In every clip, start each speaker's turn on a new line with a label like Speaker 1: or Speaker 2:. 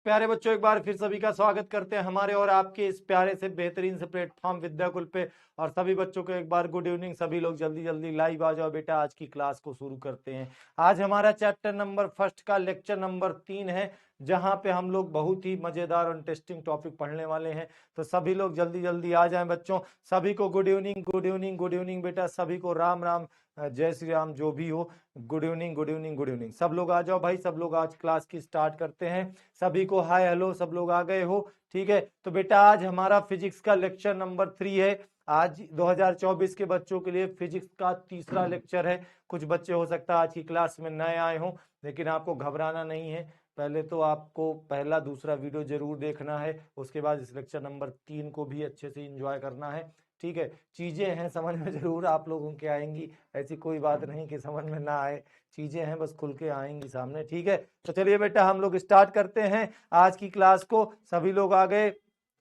Speaker 1: प्यारे बच्चों, एक बार फिर सभी का स्वागत करते हैं हमारे और आपके इस प्यारे से बेहतरीन से प्लेटफॉर्म विद्याकुल पे। और सभी बच्चों को एक बार गुड इवनिंग। सभी लोग जल्दी जल्दी लाइव आ जाओ बेटा, आज की क्लास को शुरू करते हैं। आज हमारा चैप्टर नंबर फर्स्ट का लेक्चर नंबर 3 है, जहां पे हम लोग बहुत ही मजेदार और इंटरेस्टिंग टॉपिक पढ़ने वाले हैं। तो सभी लोग जल्दी जल्दी आ जाएं बच्चों। सभी को good evening, good evening, good evening बेटा। सभी को राम राम, जय श्री राम, जो भी हो। Good evening, good evening, good evening. सब लोग आ जाओ भाई, सब लोग आज क्लास की स्टार्ट करते हैं। सभी को हाय हेलो, सब लोग आ गए हो? ठीक है, तो बेटा आज हमारा फिजिक्स का लेक्चर नंबर 3 है। आज 2024 के बच्चों के लिए फिजिक्स का तीसरा लेक्चर है। कुछ बच्चे हो सकता है आज की क्लास में नए आए हों, लेकिन आपको घबराना नहीं है। पहले तो आपको पहला दूसरा वीडियो जरूर देखना है, उसके बाद इस लेक्चर नंबर 3 को भी अच्छे से एंजॉय करना है। ठीक है, चीजें हैं समझ में जरूर आप लोगों के आएंगी, ऐसी कोई बात नहीं कि समझ में ना आए। चीजें हैं, बस खुल के आएंगी सामने। ठीक है, तो चलिए बेटा हम लोग स्टार्ट करते हैं आज की क्लास को। सभी लोग आ गए?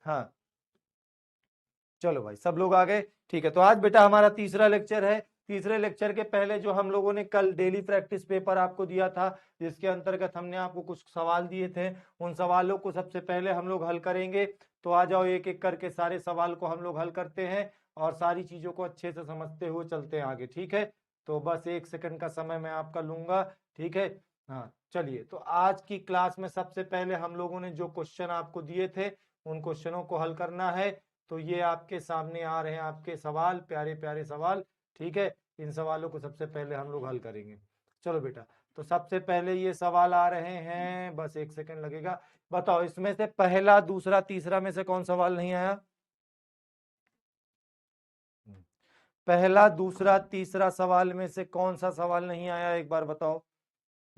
Speaker 1: हाँ, चलो भाई, सब लोग आ गए। ठीक है, तो आज बेटा हमारा तीसरा लेक्चर है। तीसरे लेक्चर के पहले जो हम लोगों ने कल डेली प्रैक्टिस पेपर आपको दिया था, जिसके अंतर्गत हमने आपको कुछ सवाल दिए थे, उन सवालों को सबसे पहले हम लोग हल करेंगे। तो आ जाओ, एक एक करके सारे सवाल को हम लोग हल करते हैं और सारी चीजों को अच्छे से समझते हुए चलते हैं आगे। ठीक है, तो बस 1 सेकंड का समय मैं आपका लूंगा। ठीक है, हाँ चलिए, तो आज की क्लास में सबसे पहले हम लोगों ने जो क्वेश्चन आपको दिए थे, उन क्वेश्चनों को हल करना है। तो ये आपके सामने आ रहे हैं आपके सवाल, प्यारे प्यारे सवाल। ठीक है, इन सवालों को सबसे पहले हम लोग हल करेंगे। चलो बेटा, तो सबसे पहले ये सवाल आ रहे हैं, बस 1 सेकंड लगेगा। बताओ, इसमें से पहला दूसरा तीसरा में से कौन सवाल नहीं आया? पहला दूसरा तीसरा सवाल में से कौन सा सवाल नहीं आया, एक बार बताओ।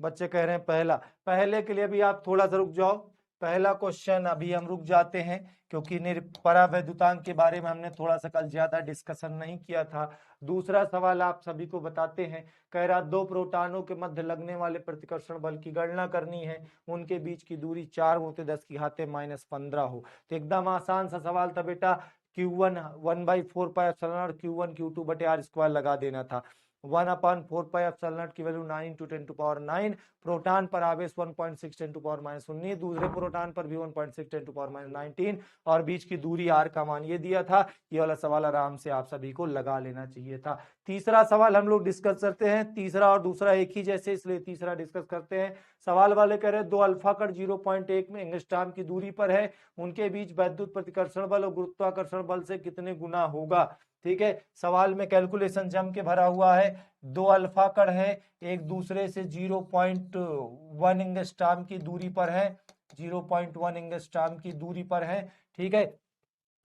Speaker 1: बच्चे कह रहे हैं पहला। पहले के लिए भी आप थोड़ा सा रुक जाओ। पहला क्वेश्चन अभी हम रुक जाते हैं, क्योंकि परावैद्युतांक के बारे में हमने थोड़ा सा कल ज्यादा डिस्कशन नहीं किया था। दूसरा सवाल आप सभी को बताते हैं। कह रहा, दो प्रोटॉनों के मध्य लगने वाले प्रतिकर्षण बल की गणना करनी है, उनके बीच की दूरी 4 होते 10 की घाते -15 हो। तो एकदम आसान सा सवाल था बेटा। Q1 1/4 पाई Q1 Q2 बटे आर स्क्वायर लगा देना था। 1/4 पाई की वैल्यू 9 × 10⁹ प्रोटॉन पर आवेश 1.6 × 10⁻19, दूसरे प्रोटॉन पर भी 1.6 × 10⁻19 और बीच की दूरी r का मान ये दिया था। ये वाला सवाल आराम से आप सभी को लगा लेना चाहिए था। तीसरा सवाल हम लोग डिस्कस करते हैं। तीसरा और दूसरा एक ही जैसे, इसलिए तीसरा डिस्कस करते हैं। सवाल वाले कह रहे हैं, दो अल्फा कण 0.1 में एंगस्ट्रॉम की दूरी पर है, उनके बीच वैद्युत प्रतिकर्षण बल और गुरुत्वाकर्षण बल से कितने गुना होगा। ठीक है, सवाल में कैलकुलेशन जम के भरा हुआ है। दो अल्फा कण है, एक दूसरे से 0.1 एंगस्ट्रॉम की दूरी पर है, 0.1 एंगस्ट्रॉम की दूरी पर है। ठीक है,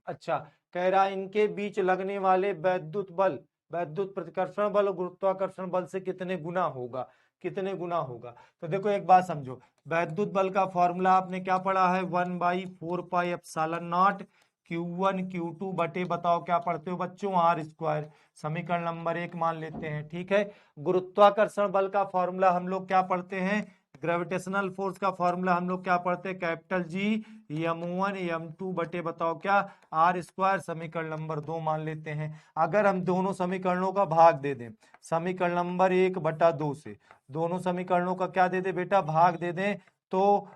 Speaker 1: अच्छा, कह रहा इनके बीच लगने वाले वैद्युत बल, वैद्युत प्रतिकर्षण बल और गुरुत्वाकर्षण बल से कितने गुना होगा, कितने गुना होगा। तो देखो एक बात समझो, वैद्युत बल का फॉर्मूला आपने क्या पढ़ा है, 1/4 pi epsilon not Q1 Q2 बटे, बताओ क्या पढ़ते हो बच्चों, आर स्क्वायर। समीकरण नंबर 1 मान लेते हैं। ठीक है, गुरुत्वाकर्षण बल का फॉर्मूला हम लोग क्या पढ़ते हैं, ग्रेविटेशनल फोर्स का फॉर्मूला हम लोग क्या पढ़ते हैं, कैपिटल G m1 m2 बटे, बताओ क्या, आर स्क्वायर। समीकरण नंबर 2 मान लेते हैं। अगर हम दोनों समीकरणों का भाग दे दें समीकरण नंबर 1/2 से, दोनों समीकरणों का क्या दे दे बेटा, भाग दे दें, तो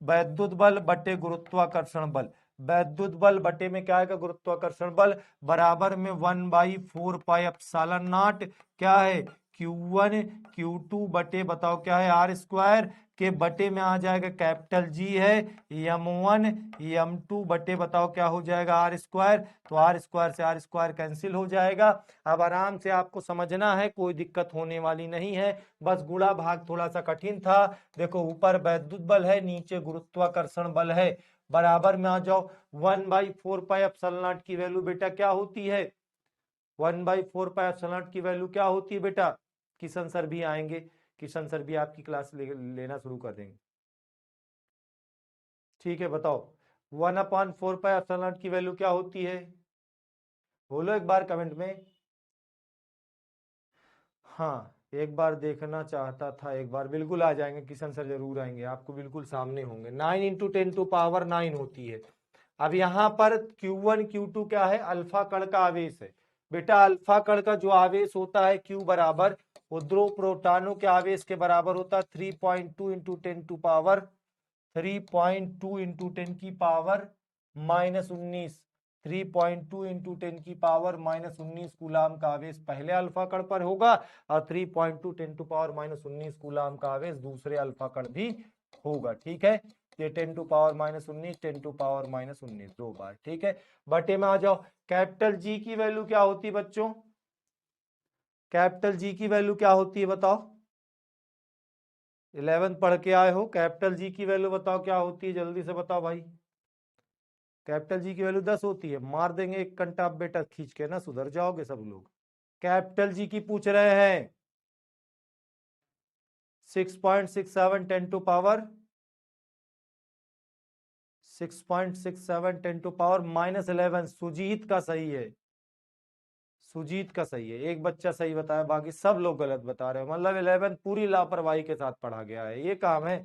Speaker 1: वैद्युत बल बटे गुरुत्वाकर्षण बल, वैद्युत बल बटे में क्या आएगा, गुरुत्वाकर्षण बल, बराबर में 1/4 पाई एप्सिलॉन नॉट क्या है, Q1 Q2 बटे, बताओ क्या है, आर स्क्वायर के बटे में आ जाएगा कैपिटल G है m1 m2 बटे, बताओ क्या हो जाएगा, आर स्क्वायर। तो आर स्क्वायर से आर स्क्वायर कैंसिल हो जाएगा। अब आराम से आपको समझना है, कोई दिक्कत होने वाली नहीं है, बस गुणा भाग थोड़ा सा कठिन था। देखो ऊपर वैद्युत बल है, नीचे गुरुत्वाकर्षण बल है, बराबर में आ जाओ। 1/4 पाई एप्सिलॉन नॉट की वैल्यू बेटा क्या होती है, 1/4 पाई एप्सिलॉन नॉट की वैल्यू क्या होती है बेटा। किशन सर भी आएंगे, किशन सर भी आपकी क्लास लेना शुरू कर देंगे। ठीक है, बताओ 1/4 पाई एप्सिलॉन नॉट की वैल्यू क्या होती है, बोलो एक बार कमेंट में। हाँ, एक बार देखना चाहता था, एक बार बिल्कुल आ जाएंगे, किशन सर जरूर आएंगे, आपको बिल्कुल सामने होंगे। 9 × 10⁹ होती है। अब यहाँ पर Q1 Q2 क्या है, अल्फा कण का आवेश है बेटा। अल्फा कण का जो आवेश होता है Q बराबर, वो दो प्रोटॉनों के आवेश के बराबर होता है 3.2 × 10⁻³ 3.2 इंटू 10 की पावर -19, 3.2 इंटू 10 की पावर -19 कूलाम का आवेश पहले अल्फा कण पर होगा और 3.2 10 टू पावर -19 कूलाम का आवेश दूसरे अल्फा कण भी होगा। ठीक है, ये 10 टू पावर -19, 10 टू पावर -19 दो बार। ठीक है, बटे में आ जाओ। कैपिटल जी की वैल्यू क्या होती है बच्चों? कैपिटल जी की वैल्यू क्या होती है बताओ? 11 पढ़ के आए हो, कैपिटल जी की वैल्यू बताओ क्या होती है, जल्दी से बताओ भाई। कैपिटल जी की वैल्यू 10 होती है। मार देंगे एक घंटा बेटा खींच के ना, सुधर जाओगे सब लोग। कैपिटल जी की पूछ रहे हैं। 6.67 10 to power 6.67 10 to power -11। Sujit का सही है, सुजीत का सही है। एक बच्चा सही बताया, बाकी सब लोग गलत बता रहे हो। मतलब 11 पूरी लापरवाही के साथ पढ़ा गया है, ये काम है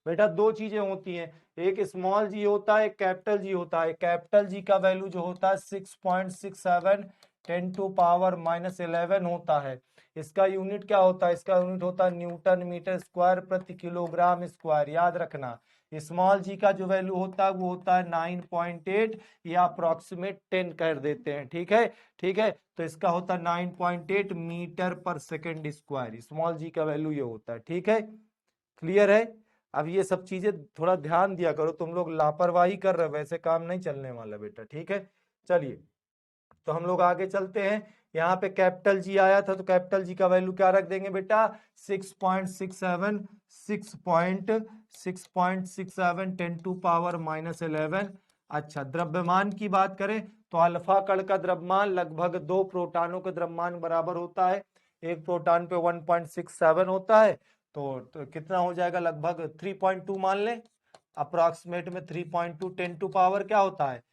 Speaker 1: बेटा। दो चीजें होती हैं, एक स्मॉल जी होता है, एक कैपिटल जी होता है। कैपिटल जी का वैल्यू जो होता है 6.67 10 टू पावर -11 होता है। इसका यूनिट क्या होता है? इसका यूनिट होता है न्यूटन मीटर स्क्वायर प्रति किलोग्राम स्क्वायर। याद रखना, स्मॉल जी का जो वैल्यू होता है वो होता है 9.8 या अप्रोक्सीमेट 10 कर देते हैं। ठीक है, ठीक है, तो इसका होता है 9.8 मीटर पर सेकेंड स्क्वायर। स्मॉल जी का वैल्यू ये होता है। ठीक है, क्लियर है? अब ये सब चीजें थोड़ा ध्यान दिया करो, तुम लोग लापरवाही कर रहे हो, वैसे काम नहीं चलने वाला बेटा। ठीक है, चलिए तो हम लोग आगे चलते हैं। यहाँ पे कैपिटल जी आया था, तो कैपिटल जी का वैल्यू क्या रख देंगे बेटा? 6.67 6.67 10 टू पावर -11। अच्छा, द्रव्यमान की बात करें तो अल्फा कण का द्रव्यमान लगभग 2 प्रोटॉनों के द्रव्यमान बराबर होता है। एक प्रोटॉन पे 1.67 होता है, तो कितना हो जाएगा? लगभग 3.2 मान लें, अप्रोक्सीमेट में 3.2 10 टू पावर क्या होता है?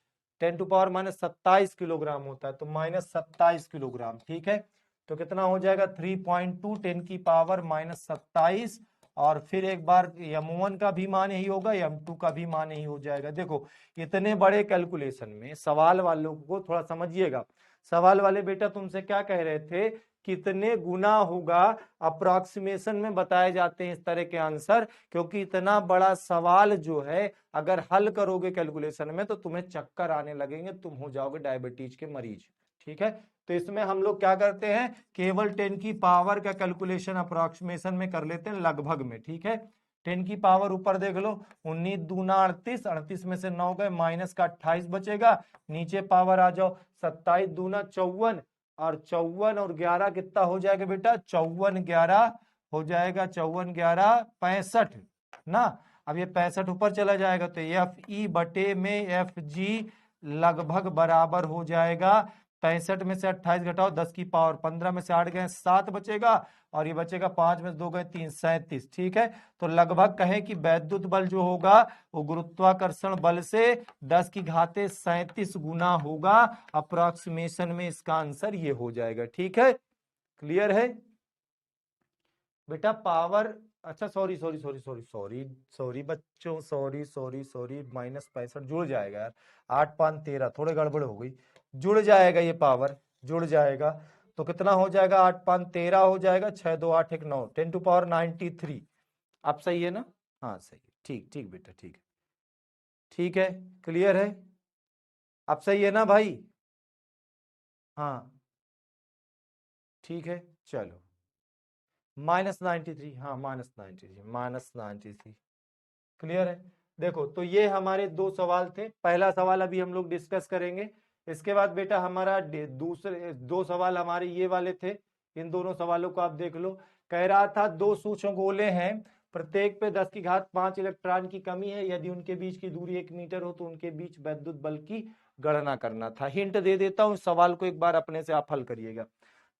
Speaker 1: 10 टू पावर -27 किलोग्राम होता है, तो -27 किलोग्राम। ठीक है, तो कितना हो जाएगा? 3.2 10 की पावर -27। और फिर एक बार m1 का भी मान यही होगा, m2 का भी मान यही हो जाएगा। देखो, इतने बड़े कैलकुलेशन में सवाल वालों को थोड़ा समझिएगा। सवाल वाले बेटा तुमसे क्या कह रहे थे? कितने गुना होगा? अप्रोक्सीमेशन में बताए जाते हैं इस तरह के आंसर, क्योंकि इतना बड़ा सवाल जो है अगर हल करोगे कैलकुलेशन में तो तुम्हें चक्कर आने लगेंगे, तुम हो जाओगे डायबिटीज के मरीज। ठीक है, तो इसमें हम लोग क्या करते हैं? केवल 10 की पावर का कैलकुलेशन अप्रोक्सीमेशन में कर लेते हैं, लगभग में। ठीक है, 10 की पावर ऊपर देख लो, 19 दूना 38, 38 में से 9 गए, माइनस का 28 बचेगा। नीचे पावर आ जाओ, 27 दूना 54, और 54 और 11 कितना हो जाएगा बेटा? 54 11 हो जाएगा, 54 11 65 ना। अब ये 65 ऊपर चला जाएगा तो एफ ई बटे में एफ जी लगभग बराबर हो जाएगा। 65 में से 28 घटाओ, 10 की पावर 15 में से 8 गए 7 बचेगा, और ये बचेगा 5 में से 2 गए 3 37। ठीक है, तो लगभग कहें कि वैद्युत बल जो होगा वो गुरुत्वाकर्षण बल से 10 की घाते 37 गुना होगा। अप्रोक्सीमेशन में इसका आंसर ये हो जाएगा। ठीक है, क्लियर है बेटा? पावर, अच्छा sorry sorry sorry sorry sorry sorry बच्चों, सॉरी सॉरी सॉरी, -65 जुड़ जाएगा यार, 8 5 13 थोड़े गड़बड़ हो गई, जुड़ जाएगा ये पावर, जुड़ जाएगा। तो कितना हो जाएगा? 8 5 13 हो जाएगा, 6 2 8 1 9, 10 टू पावर 93। अब सही है ना? हाँ सही है, ठीक ठीक बेटा, ठीक है, ठीक है, क्लियर है? अब सही है ना भाई? हाँ ठीक है, चलो -93, हाँ -93 क्लियर है। देखो, तो ये हमारे दो सवाल थे। पहला सवाल अभी हम लोग डिस्कस करेंगे, इसके बाद बेटा हमारा दूसरे दो सवाल हमारे ये वाले थे। इन दोनों सवालों को आप देख लो। कह रहा था दो सूक्ष्म गोले हैं, प्रत्येक पे 10 की घात 5 इलेक्ट्रॉन की कमी है, यदि उनके बीच की दूरी 1 मीटर हो तो उनके बीच वैद्युत बल की गणना करना था। हिंट दे देता हूं, सवाल को एक बार अपने से आप हल करिएगा।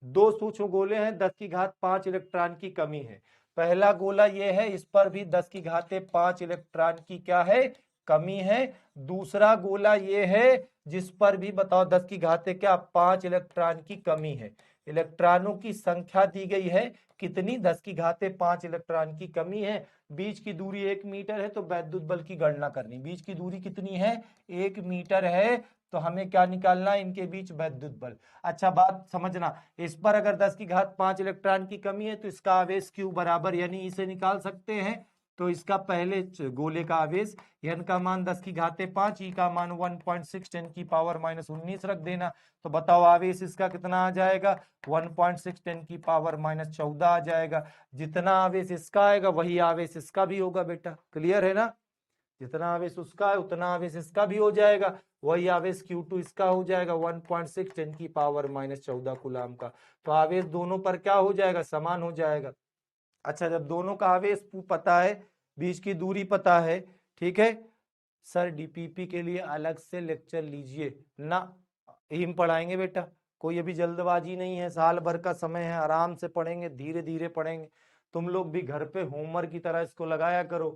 Speaker 1: दो सूक्ष्म गोले हैं, 10 की घात 5 इलेक्ट्रॉन की कमी है। पहला गोला ये है, इस पर भी 10 की घाते 5 इलेक्ट्रॉन की क्या है? कमी है। दूसरा गोला ये है जिस पर भी बताओ 10 की घाते क्या? 5 इलेक्ट्रॉन की कमी है। इलेक्ट्रॉनों की संख्या दी गई है कितनी? 10 की घाते 5 इलेक्ट्रॉन की कमी है। बीच की दूरी 1 मीटर है, तो वैद्युत बल की गणना करनी। बीच की दूरी कितनी है? 1 मीटर है, तो हमें क्या निकालना है? इनके बीच वैद्युत बल। अच्छा बात समझना, इस पर अगर 10 की घात 5 इलेक्ट्रॉन की कमी है तो इसका आवेश Q बराबर यानी इसे निकाल सकते हैं। तो इसका पहले गोले का आवेश n का मान 10 की घाते 5, e का मान 1.6 10 की पावर -19 रख देना। तो बताओ आवेश इसका कितना आ जाएगा, 1.6 10 की पावर -14 आ जाएगा। जितना आवेश इसका आएगा वही आवेश इसका भी होगा बेटा, क्लियर है ना। जितना आवेश उसका है उतना आवेश इसका भी हो जाएगा, वही आवेश Q2 इसका हो जाएगा 1.6 10 की पावर -14 कूलाम का। तो आवेश दोनों पर क्या हो जाएगा, समान हो जाएगा। अच्छा, जब दोनों का आवेश पता है, बीच की दूरी पता है, ठीक है सर, डीपीपी के लिए अलग से लेक्चर लीजिए ना, एम पढ़ाएंगे बेटा, कोई अभी जल्दबाजी नहीं है, साल भर का समय है, आराम से पढ़ेंगे, धीरे धीरे पढ़ेंगे। तुम लोग भी घर पे होमवर्क की तरह इसको लगाया करो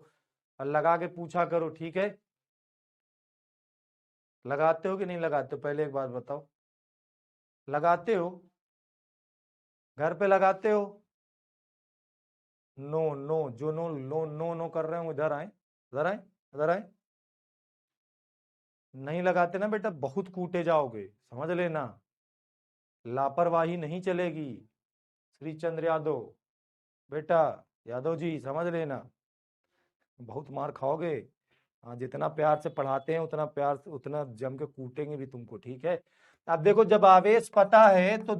Speaker 1: और लगा के पूछा करो, ठीक है। लगाते हो कि नहीं लगाते हो, पहले एक बात बताओ, लगाते हो, घर पे लगाते हो? नो नो, जो नो नो नो नो कर रहे हो इधर आए, इधर आए, इधर आए। नहीं लगाते ना बेटा, बहुत कूटे जाओगे, समझ लेना, लापरवाही नहीं चलेगी। श्री चंद्र यादव बेटा, यादव जी समझ लेना, बहुत मार खाओगे। हाँ, जितना प्यार से पढ़ाते हैं उतना प्यार से उतना जम के कूटेंगे भी तुमको, ठीक है। अब देखो, जब आवेश पता है तो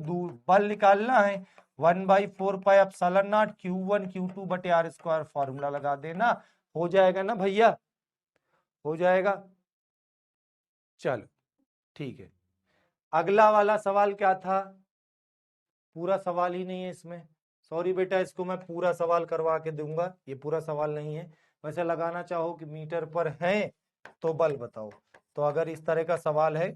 Speaker 1: बल निकालना है, 1/4πε0 Q1 Q2 बटे R स्क्वायर, फॉर्मूला लगा देना, हो जाएगा ना भैया, हो जाएगा। चलो ठीक है, अगला वाला सवाल क्या था, पूरा सवाल ही नहीं है इसमें, सॉरी बेटा, इसको मैं पूरा सवाल करवा के दूंगा, ये पूरा सवाल नहीं है। वैसे लगाना चाहो कि मीटर पर है तो बल बताओ, तो अगर इस तरह का सवाल है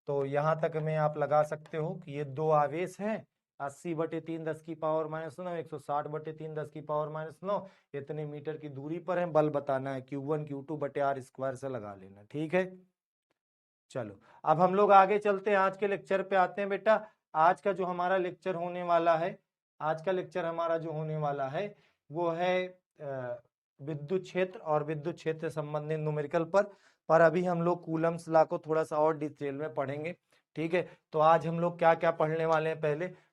Speaker 1: तो यहां तक में आप लगा सकते हो कि ये दो आवेश हैं, 80/3 10 की पावर -9, 160/3 10 की पावर -9, इतने मीटर की दूरी पर है, बल बताना है, Q1 Q2 बटे R स्क्वायर से लगा लेना, ठीक है। चलो अब हम लोग आगे चलते हैं, आज के लेक्चर पे आते हैं बेटा। आज का जो हमारा लेक्चर होने वाला है, आज का लेक्चर हमारा जो होने वाला है वो है विद्युत क्षेत्र और विद्युत क्षेत्र से संबंधित न्यूमेरिकल पर अभी हम लोग कूलम्स लॉ को थोड़ा सा और डिटेल में पढ़ेंगे, ठीक है। तो आज हम लोग क्या क्या पढ़ने वाले हैं,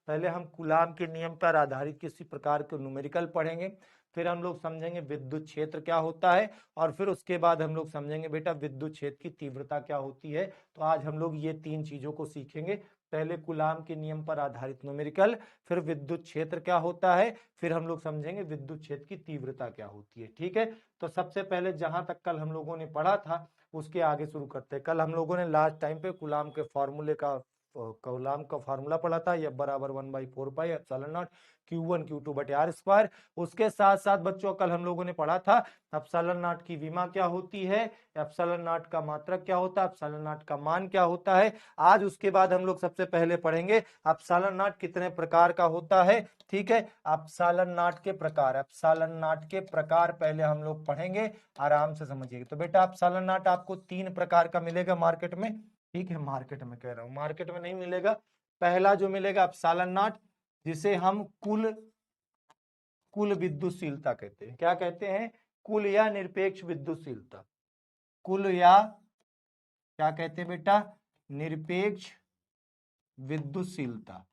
Speaker 1: पहले हम कूलाम के नियम पर आधारित किसी प्रकार के न्यूमेरिकल पढ़ेंगे, फिर हम लोग समझेंगे विद्युत क्षेत्र क्या होता है, और फिर उसके बाद हम लोग समझेंगे बेटा विद्युत क्षेत्र की तीव्रता क्या होती है। तो आज हम लोग ये तीन चीजों को सीखेंगे, पहले कूलाम के नियम पर आधारित न्यूमेरिकल, फिर विद्युत क्षेत्र क्या होता है, फिर हम लोग समझेंगे विद्युत क्षेत्र की तीव्रता क्या होती है, ठीक है। तो सबसे पहले जहां तक कल हम लोगों ने पढ़ा था उसके आगे शुरू करते हैं। कल हम लोगों ने लास्ट टाइम पे कूलाम के फॉर्मूले का कूलाम का फार्मूला पढ़ा था, F बराबर 1/4πε0 Q1 Q2 बटे R स्क्वायर। उसके साथ साथ बच्चों कल हम लोगों ने पढ़ा था ε0 की विमा क्या होती है, ε0 का मात्रक क्या होता है, ε0 का मान क्या होता है। आज उसके बाद हम लोग सबसे पहले पढ़ेंगे ε0 कितने प्रकार का होता है, ठीक है। ε0 के प्रकार, ε0 के प्रकार पहले हम लोग पढ़ेंगे, आराम से समझिएगा। तो बेटा ε0 आपको 3 प्रकार का मिलेगा मार्केट में, ठीक है, मार्केट में कह रहा हूं, मार्केट में नहीं मिलेगा। पहला जो मिलेगा ε0, जिसे हम कुल विद्युतशीलता कहते हैं, क्या कहते हैं, कुल या निरपेक्ष विद्युतशीलता, कुल या क्या कहते हैं बेटा, निरपेक्ष विद्युतशीलता।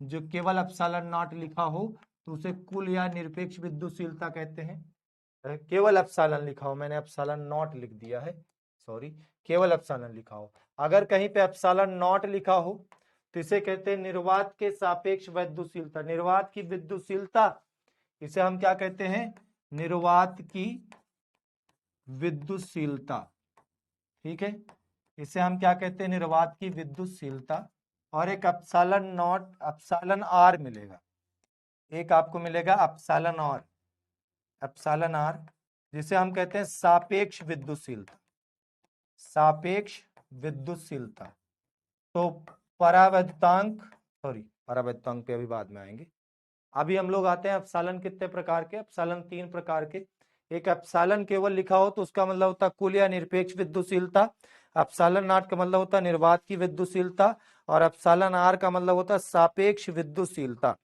Speaker 1: जो केवल ε0 लिखा हो तो उसे कुल या निरपेक्ष विद्युतशीलता कहते हैं। केवल एप्सिलॉन लिखा हो, मैंने एप्सिलॉन नॉट लिख दिया है, सॉरी, केवल एप्सिलॉन लिखा हो। अगर कहीं पे एप्सिलॉन नॉट लिखा हो तो इसे कहते हैं निर्वात के सापेक्ष विद्युतशीलता, निर्वात की विद्युतशीलता, इसे हम क्या कहते हैं, निर्वात की विद्युतशीलता, ठीक है, इसे हम क्या कहते हैं, निर्वात की विद्युतशीलता। और एक एप्सिलॉन नॉट, एप्सिलॉन आर मिलेगा, एक आपको मिलेगा एप्सिलॉन आर, एप्सिलॉन आर, जिसे हम कहते हैं सापेक्ष विद्युतशीलता, सापेक्ष विद्युतशीलता। तो परावैद्युतांक, सॉरी परावैद्युतांक पे अभी बाद में आएंगे, अभी हम लोग आते हैं एप्सिलॉन कितने प्रकार के, एप्सिलॉन 3 प्रकार के। एक एप्सिलॉन केवल लिखा हो तो उसका मतलब होता है कुल या निरपेक्ष विद्युतशीलता, एप्सिलॉन नॉट का मतलब होता है निर्वात की विद्युतशीलता, और एप्सिलॉन आर का मतलब होता है सापेक्ष विद्युतशीलता।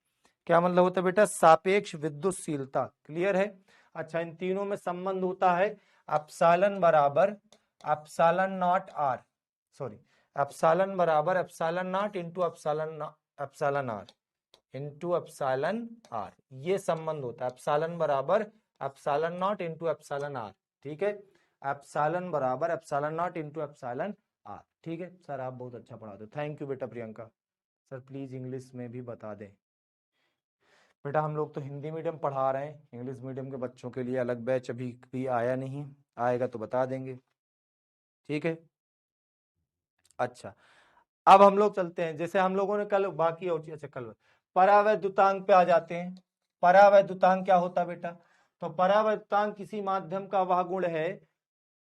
Speaker 1: क्या मतलब होता है बेटा, सापेक्ष विद्युतशीलता, क्लियर है। अच्छा, इन तीनों में संबंध होता है एप्सिलॉन बराबर epsilon naught R, sorry, epsilon बराबर epsilon naught into epsilon R into epsilon R, ये संबंध होता है, एप्सिलॉन बराबर epsilon naught into epsilon R, ठीक है। एप्सिलॉन बराबर epsilon naught into epsilon R, ठीक है। सर आप बहुत अच्छा पढ़ाते हो, थैंक यू बेटा प्रियंका। सर प्लीज इंग्लिश में भी बता दें। बेटा हम लोग तो हिंदी मीडियम पढ़ा रहे हैं, इंग्लिश मीडियम के बच्चों के लिए अलग बैच अभी भी आया नहीं, आएगा तो बता देंगे, ठीक है। अच्छा, अब हम लोग चलते हैं, जैसे हम लोगों ने कल बाकी और अच्छा कल परावैद्युतांक पे आ जाते हैं। परावैद्युतांक क्या होता है बेटा? तो परावैद्युतांक किसी माध्यम का वह गुण है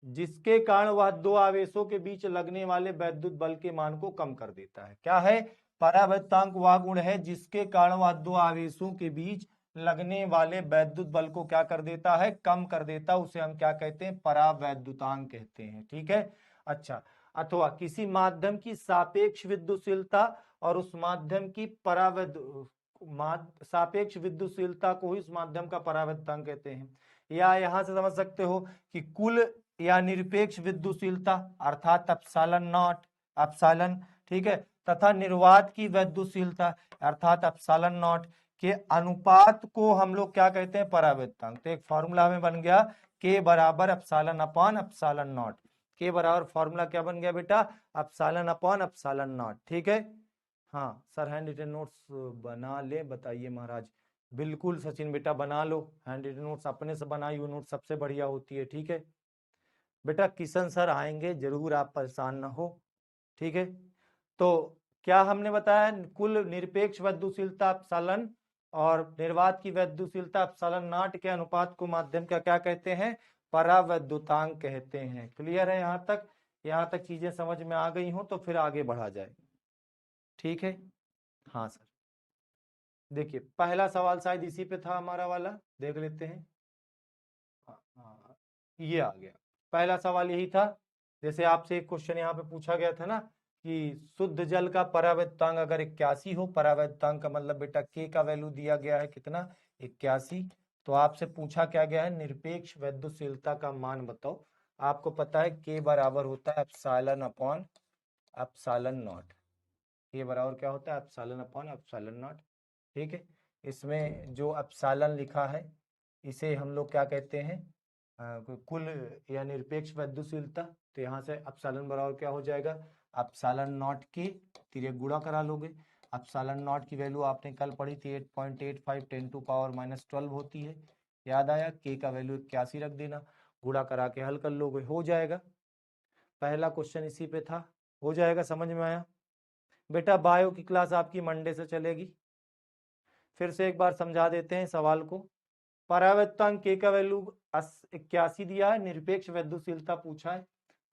Speaker 1: जिसके कारण वह दो आवेशों के बीच लगने वाले वैद्युत बल के मान को कम कर देता है। क्या है? परावैद्युतांक वह गुण है जिसके कारण वह दो आवेशों के बीच लगने वाले वैद्युत बल को क्या कर देता है? कम कर देता है। उसे हम क्या कहते हैं? परावैद्युतांक कहते हैं, ठीक है। अच्छा, अथवा किसी माध्यम की सापेक्ष विद्युतशीलता और उस माध्यम की सापेक्ष विद्युतशीलता को ही उस माध्यम का परावैद्युतांक कहते हैं। या यहां से समझ सकते हो कि कुल या निरपेक्ष विद्युतशीलता अर्थात एप्सिलॉन नॉट, एप्सिलॉन, ठीक है, तथा निर्वात की विद्युतशीलता अर्थात एप्सिलॉन नॉट के अनुपात को हम लोग क्या कहते हैं? परावैद्युतांक। तो एक फॉर्मूला में बन गया के बराबर एप्सिलॉन अपॉन एप्सिलॉन नॉट। के बराबर फॉर्मूला क्या बन गया बेटा? एप्सिलॉन अपॉन एप्सिलॉन नॉट, ठीक है। हाँ सर हैंड रिटन नोट्स बना ले, बताइए महाराज। बिल्कुल सचिन बेटा बना लो, हैंड रिटन नोट्स अपने से बनाई हुई नोट सबसे बढ़िया होती है, ठीक है। बेटा किशन सर आएंगे जरूर, आप परेशान ना हो, ठीक है। तो क्या हमने बताया? कुल निरपेक्ष विद्युतशीलता एप्सिलॉन और निर्वात की विद्युतशीलता एप्सिलॉन नॉट के अनुपात को माध्यम का क्या कहते हैं? परावैद्युतांक कहते हैं। क्लियर है यहाँ तक? यहाँ तक चीजें समझ में आ गई हो तो फिर आगे बढ़ा जाए, ठीक है। हाँ सर, देखिए पहला सवाल शायद इसी पे था हमारा वाला, देख लेते हैं। हाँ, ये आ गया पहला सवाल, यही था। जैसे आपसे एक क्वेश्चन यहाँ पे पूछा गया था ना कि शुद्ध जल का परावैद्युतांक अगर 81 हो, परावैद्युतांक का मतलब बेटा के का वैल्यू दिया गया है कितना? 81। तो आपसे पूछा क्या गया है? निरपेक्ष विद्युतशीलता का मान बताओ। आपको पता है के बराबर होता है एप्सिलॉन अपॉन एप्सिलॉन नॉट। के बराबर क्या होता है? एप्सिलॉन अपॉन एप्सिलॉन नॉट, ठीक है। इसमें जो एप्सिलॉन लिखा है इसे हम लोग क्या कहते हैं? कुल या निरपेक्ष विद्युतशीलता। तो यहाँ से एप्सिलॉन बराबर क्या हो जाएगा? एप्सिलॉन नॉट के तिर्यक गुणा करा लोगे। एप्सिलॉन नॉट की वैल्यू आपने कल पढ़ी थी 8.85 10⁻⁻12 होती है, याद आया? के का वैल्यू 81 रख देना, गुणा करा के हल कर लोगे, हो जाएगा। पहला क्वेश्चन इसी पे था, हो जाएगा, समझ में आया? बेटा बायो की क्लास आपकी मंडे से चलेगी। फिर से एक बार समझा देते हैं सवाल को। परावैद्युतांक के का वैल्यू 81 दिया है, निरपेक्ष विद्युतशीलता पूछा है।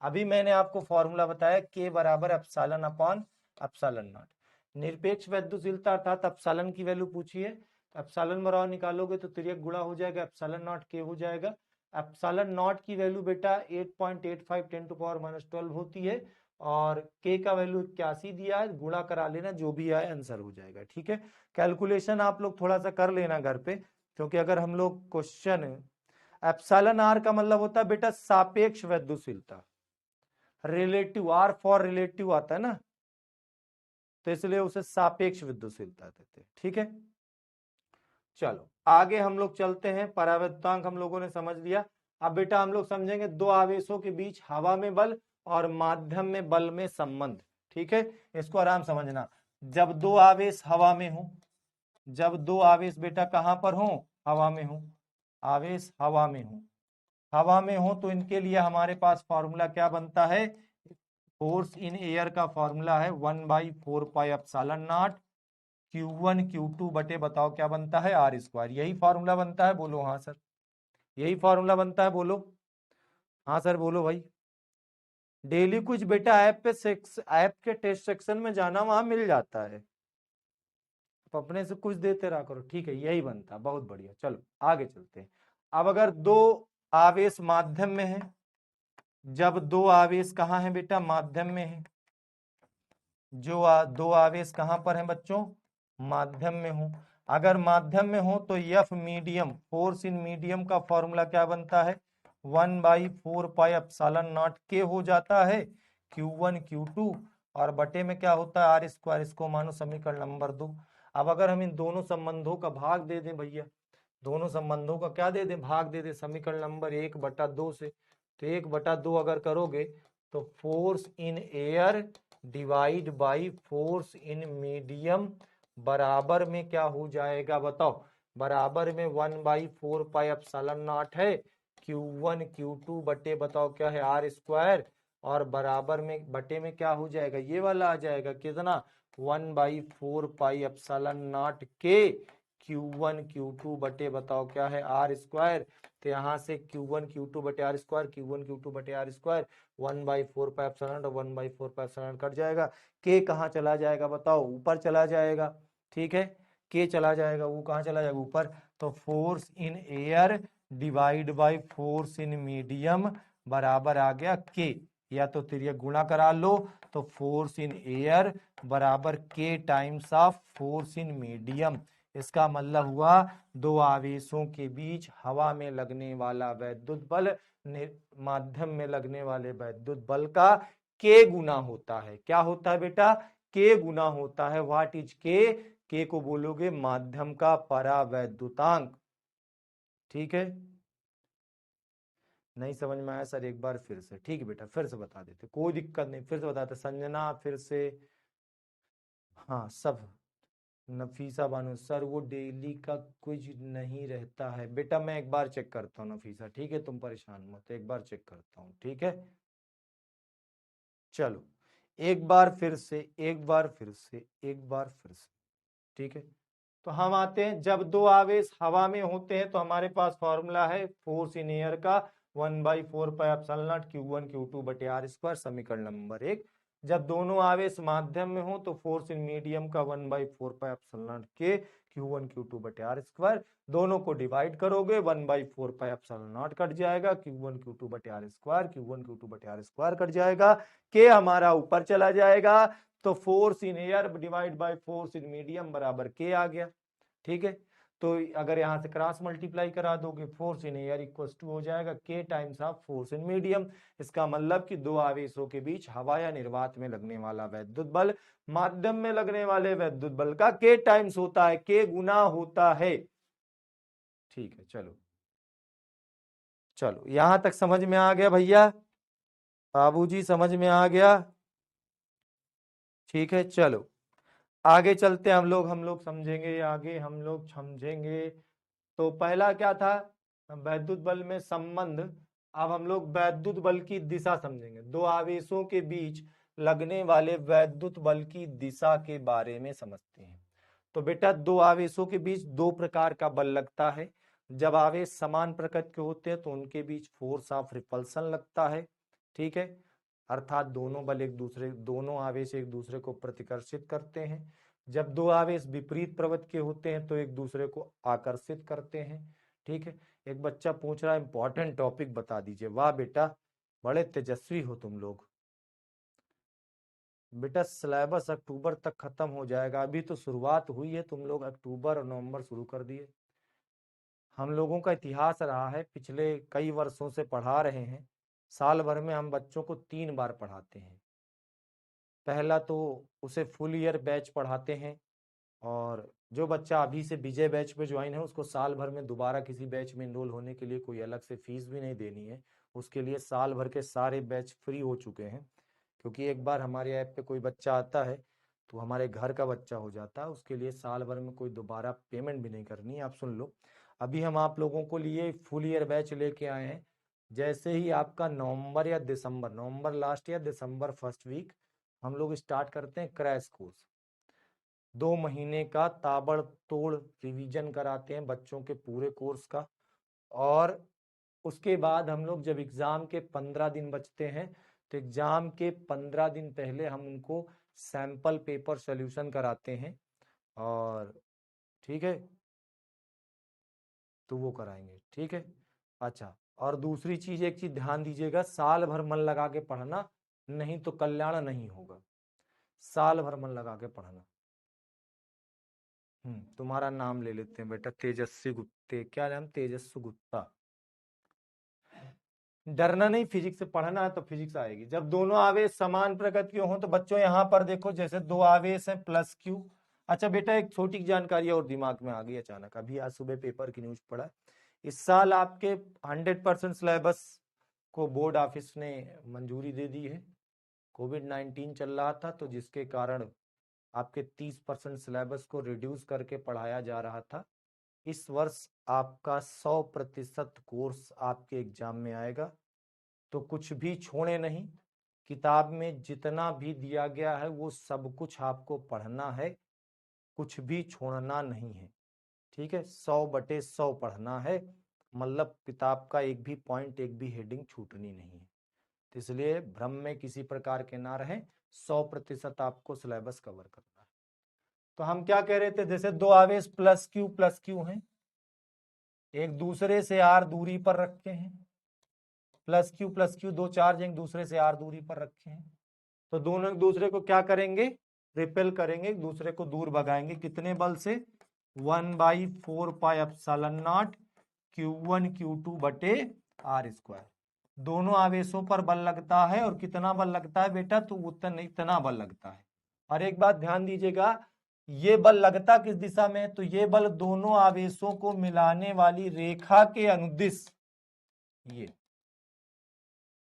Speaker 1: अभी मैंने आपको फॉर्मूला बताया के बराबर एप्सिलॉन अपॉन एप्सिलॉन नॉट। निरपेक्ष विद्युतशीलता अर्थात एप्सिलॉन की वैल्यू पूछी है, तो एप्सिलॉन बराबर निकालोगे तो तिर्यक गुणा हो जाएगा, एप्सिलॉन नॉट के हो जाएगा। एप्सिलॉन नॉट की वैल्यू बेटा 8.85 10⁻12 होती है और के का वैल्यू 81 दिया है, गुणा करा लेना, जो भी आए आंसर हो जाएगा, ठीक है। कैलकुलेशन आप लोग थोड़ा सा कर लेना घर पे, क्योंकि अगर हम लोग क्वेश्चन एप्सिलॉन आर का मतलब होता है बेटा सापेक्ष विद्युतशीलता, रिलेटिव, आर फॉर रिलेटिव आता है ना, तो इसलिए उसे सापेक्ष विद्युतशीलता देते हैं, ठीक है। चलो आगे हम लोग चलते हैं। परावैद्युतांक हम लोगों ने समझ लिया। अब बेटा हम लोग समझेंगे दो आवेशों के बीच हवा में बल और माध्यम में बल में संबंध, ठीक है। इसको आराम समझना। जब दो आवेश हवा में हो, जब दो आवेश बेटा कहां पर हो? हवा में हो। आवेश हवा में हो, हवा में हो तो इनके लिए हमारे पास फॉर्मूला क्या बनता है? फोर्स इन एयर का फॉर्मूला है 1/4 एप्सिलॉन नॉट Q1 Q2 बटे बताओ क्या बनता है? R square. यही फॉर्मूला बनता है, बोलो हाँ सर। यही फॉर्मूला बनता है, बोलो हाँ सर, बोलो भाई। डेली कुछ बेटा ऐप पे ऐप के टेस्ट सेक्शन में जाना, वहां मिल जाता है, आप अपने से कुछ देते रहा करो, ठीक है। यही बनता, बहुत बढ़िया। चलो आगे चलते हैं। अब अगर दो आवेश माध्यम में है, जब दो आवेश कहाँ है बेटा? माध्यम में है। दो आवेश कहां पर हैं बच्चों? माध्यम में हो। अगर माध्यम में हो तो F medium, force in medium का फॉर्मूला क्या बनता है? 1/4 एप्सिलॉन नॉट के हो जाता है Q1 Q2 और बटे में क्या होता है? R square. इसको मानो समीकरण नंबर 2। अब अगर हम इन दोनों संबंधों का भाग दे दें भैया, दोनों संबंधों का क्या दे दे, भाग दे दे समीकरण नंबर 1/2 से। तो 1/2 अगर करोगे तो force in air divide by force in medium बराबर में क्या हो जाएगा बताओ, बराबर में 1/4 पाई है Q1 Q2 बटे बताओ क्या है R², और बराबर में बटे में क्या हो जाएगा, ये वाला आ जाएगा कितना 1/4 पाई के Q1 Q2 बटे बताओ क्या है R²। तो यहाँ से Q1 Q2 बटे R², Q1 Q2 बटे R², 1/4 पाई और 1/4 पाई कट जाएगा। के कहाँ चला जाएगा बताओ, ऊपर चला जाएगा, ठीक है, के चला जाएगा, वो कहाँ चला जाएगा ऊपर। तो force in air divide by force in medium बराबर आ गया के, या तो फिर ये गुणा करा लो, तो फोर्स इन एयर बराबर के times of force in medium. इसका मतलब हुआ दो आवेशों के बीच हवा में लगने वाला वैद्युत बल माध्यम में लगने वाले वैद्युत बल का के गुना होता है। क्या होता है बेटा, के गुना होता है। व्हाट इज के को बोलोगे माध्यम का परावैद्युतांक, ठीक है। नहीं समझ में आया सर एक बार फिर से, ठीक है बेटा फिर से बता देते, कोई दिक्कत नहीं, फिर से बताते। संजना फिर से, हाँ सब, नफीसा बानो सर वो डेली का कुछ नहीं रहता है बेटा, मैं एक बार चेक करता हूँ नफीसा, ठीक है तुम परेशान मत, एक बार चेक करता हूँ, ठीक है। चलो एक बार फिर से, एक बार फिर से, एक बार फिर से, ठीक है। तो हम आते हैं, जब दो आवेश हवा में होते हैं तो हमारे पास फॉर्मूला है फोर्स इन एयर का 1/4 पाई Q1 Q2 बटे R², समीकरण नंबर 1। जब दोनों आवेश माध्यम में हो तो फोर्स इन मीडियम का 1/4 पाई के Q1 Q2 बटे R², दोनों को डिवाइड करोगे 1/4 पाई कट जाएगा, Q1 Q2 बटे R², Q1 Q2 बटे R² कट जाएगा, के हमारा ऊपर चला जाएगा, तो force in air divide by force in medium बराबर के आ गया, ठीक है। तो अगर यहां से क्रॉस मल्टीप्लाई करा दोगे, force in air equal to हो जाएगा K times of force in medium. इसका मतलब कि दो आवेशों के बीच हवा या निर्वात में लगने वाला वैद्युत बल माध्यम में लगने वाले वैद्युत बल का के टाइम्स होता है, के गुना होता है, ठीक है। चलो चलो यहां तक समझ में आ गया भैया, बाबूजी समझ में आ गया, ठीक है। चलो आगे चलते हैं हम लोग समझेंगे, आगे हम लोग समझेंगे। तो पहला क्या था, वैद्युत बल में संबंध। अब हम लोग वैद्युत बल की दिशा समझेंगे, दो आवेशों के बीच लगने वाले वैद्युत बल की दिशा के बारे में समझते हैं। तो बेटा दो आवेशों के बीच दो प्रकार का बल लगता है। जब आवेश समान प्रकृति के होते हैं तो उनके बीच फोर्स ऑफ रिपल्सन लगता है, ठीक है, अर्थात दोनों बल एक दूसरे, दोनों आवेश एक दूसरे को प्रतिकर्षित करते हैं। जब दो आवेश विपरीत प्रवृत्ति के होते हैं तो एक दूसरे को आकर्षित करते हैं, ठीक है। एक बच्चा पूछ रहा है इंपॉर्टेंट टॉपिक बता दीजिए, वाह बेटा बड़े तेजस्वी हो तुम लोग। बेटा सिलेबस अक्टूबर तक खत्म हो जाएगा, अभी तो शुरुआत हुई है, तुम लोग अक्टूबर और नवंबर शुरू कर दिए। हम लोगों का इतिहास रहा है, पिछले कई वर्षों से पढ़ा रहे हैं, साल भर में हम बच्चों को 3 बार पढ़ाते हैं। पहला तो उसे फुल ईयर बैच पढ़ाते हैं, और जो बच्चा अभी से विजय बैच पे ज्वाइन है उसको साल भर में दोबारा किसी बैच में इनरोल होने के लिए कोई अलग से फीस भी नहीं देनी है, उसके लिए साल भर के सारे बैच फ्री हो चुके हैं। क्योंकि एक बार हमारे ऐप पे कोई बच्चा आता है तो हमारे घर का बच्चा हो जाता है, उसके लिए साल भर में कोई दोबारा पेमेंट भी नहीं करनी है। आप सुन लो, अभी हम आप लोगों को लिए फुल ईयर बैच लेके आए हैं। जैसे ही आपका नवंबर या दिसंबर, नवंबर लास्ट या दिसंबर फर्स्ट वीक हम लोग स्टार्ट करते हैं क्रैश कोर्स। 2 महीने का ताबड़तोड़ रिवीजन कराते हैं बच्चों के पूरे कोर्स का, और उसके बाद हम लोग जब एग्जाम के 15 दिन बचते हैं तो एग्जाम के 15 दिन पहले हम उनको सैंपल पेपर सॉल्यूशन कराते हैं, और ठीक है, तो वो कराएंगे, ठीक है। अच्छा, और दूसरी चीज, एक चीज ध्यान दीजिएगा, साल भर मन लगा के पढ़ना, नहीं तो कल्याण नहीं होगा। साल भर मन लगा के पढ़ना। तुम्हारा नाम ले लेते हैं बेटा, तेजस्वी गुप्ते, क्या नाम, तेजस्वी गुप्ता। डरना नहीं, फिजिक्स से पढ़ना है तो फिजिक्स आएगी। जब दोनों आवेश समान प्रकृति के हों तो बच्चों यहां पर देखो, जैसे दो आवेश हैं प्लस क्यू, अच्छा बेटा, एक छोटी जानकारी और दिमाग में आ गई अचानक, अभी आज सुबह पेपर की न्यूज पढ़ा। इस साल आपके 100% सिलेबस को बोर्ड ऑफिस ने मंजूरी दे दी है। कोविड-19 चल रहा था, तो जिसके कारण आपके 30% सिलेबस को रिड्यूस करके पढ़ाया जा रहा था। इस वर्ष आपका 100% कोर्स आपके एग्जाम में आएगा, तो कुछ भी छोड़े नहीं। किताब में जितना भी दिया गया है वो सब कुछ आपको पढ़ना है, कुछ भी छोड़ना नहीं है। ठीक है, 100/100 पढ़ना है, मतलब किताब का एक भी पॉइंट, एक भी हेडिंग छूटनी नहीं है। तो इसलिए भ्रम में किसी प्रकार के ना रहें, 100% आपको सिलेबस कवर करना है। तो हम क्या कह रहे थे, जैसे दो आवेश प्लस क्यू हैं, एक दूसरे से आर दूरी पर रखे हैं। प्लस क्यू दो चार्ज एक दूसरे से आर दूरी पर रखे हैं, तो दोनों एक दूसरे को क्या करेंगे, रिपेल करेंगे, एक दूसरे को दूर भगाएंगे। कितने बल से, 1/4πε0 Q1 Q2 बटे आर स्क्वायर। दोनों आवेशों पर बल लगता है, और कितना बल लगता है बेटा, तो इतना बल लगता है। और एक बात ध्यान दीजिएगा, ये बल लगता किस दिशा में, तो ये बल दोनों आवेशों को मिलाने वाली रेखा के अनुदिश, ये,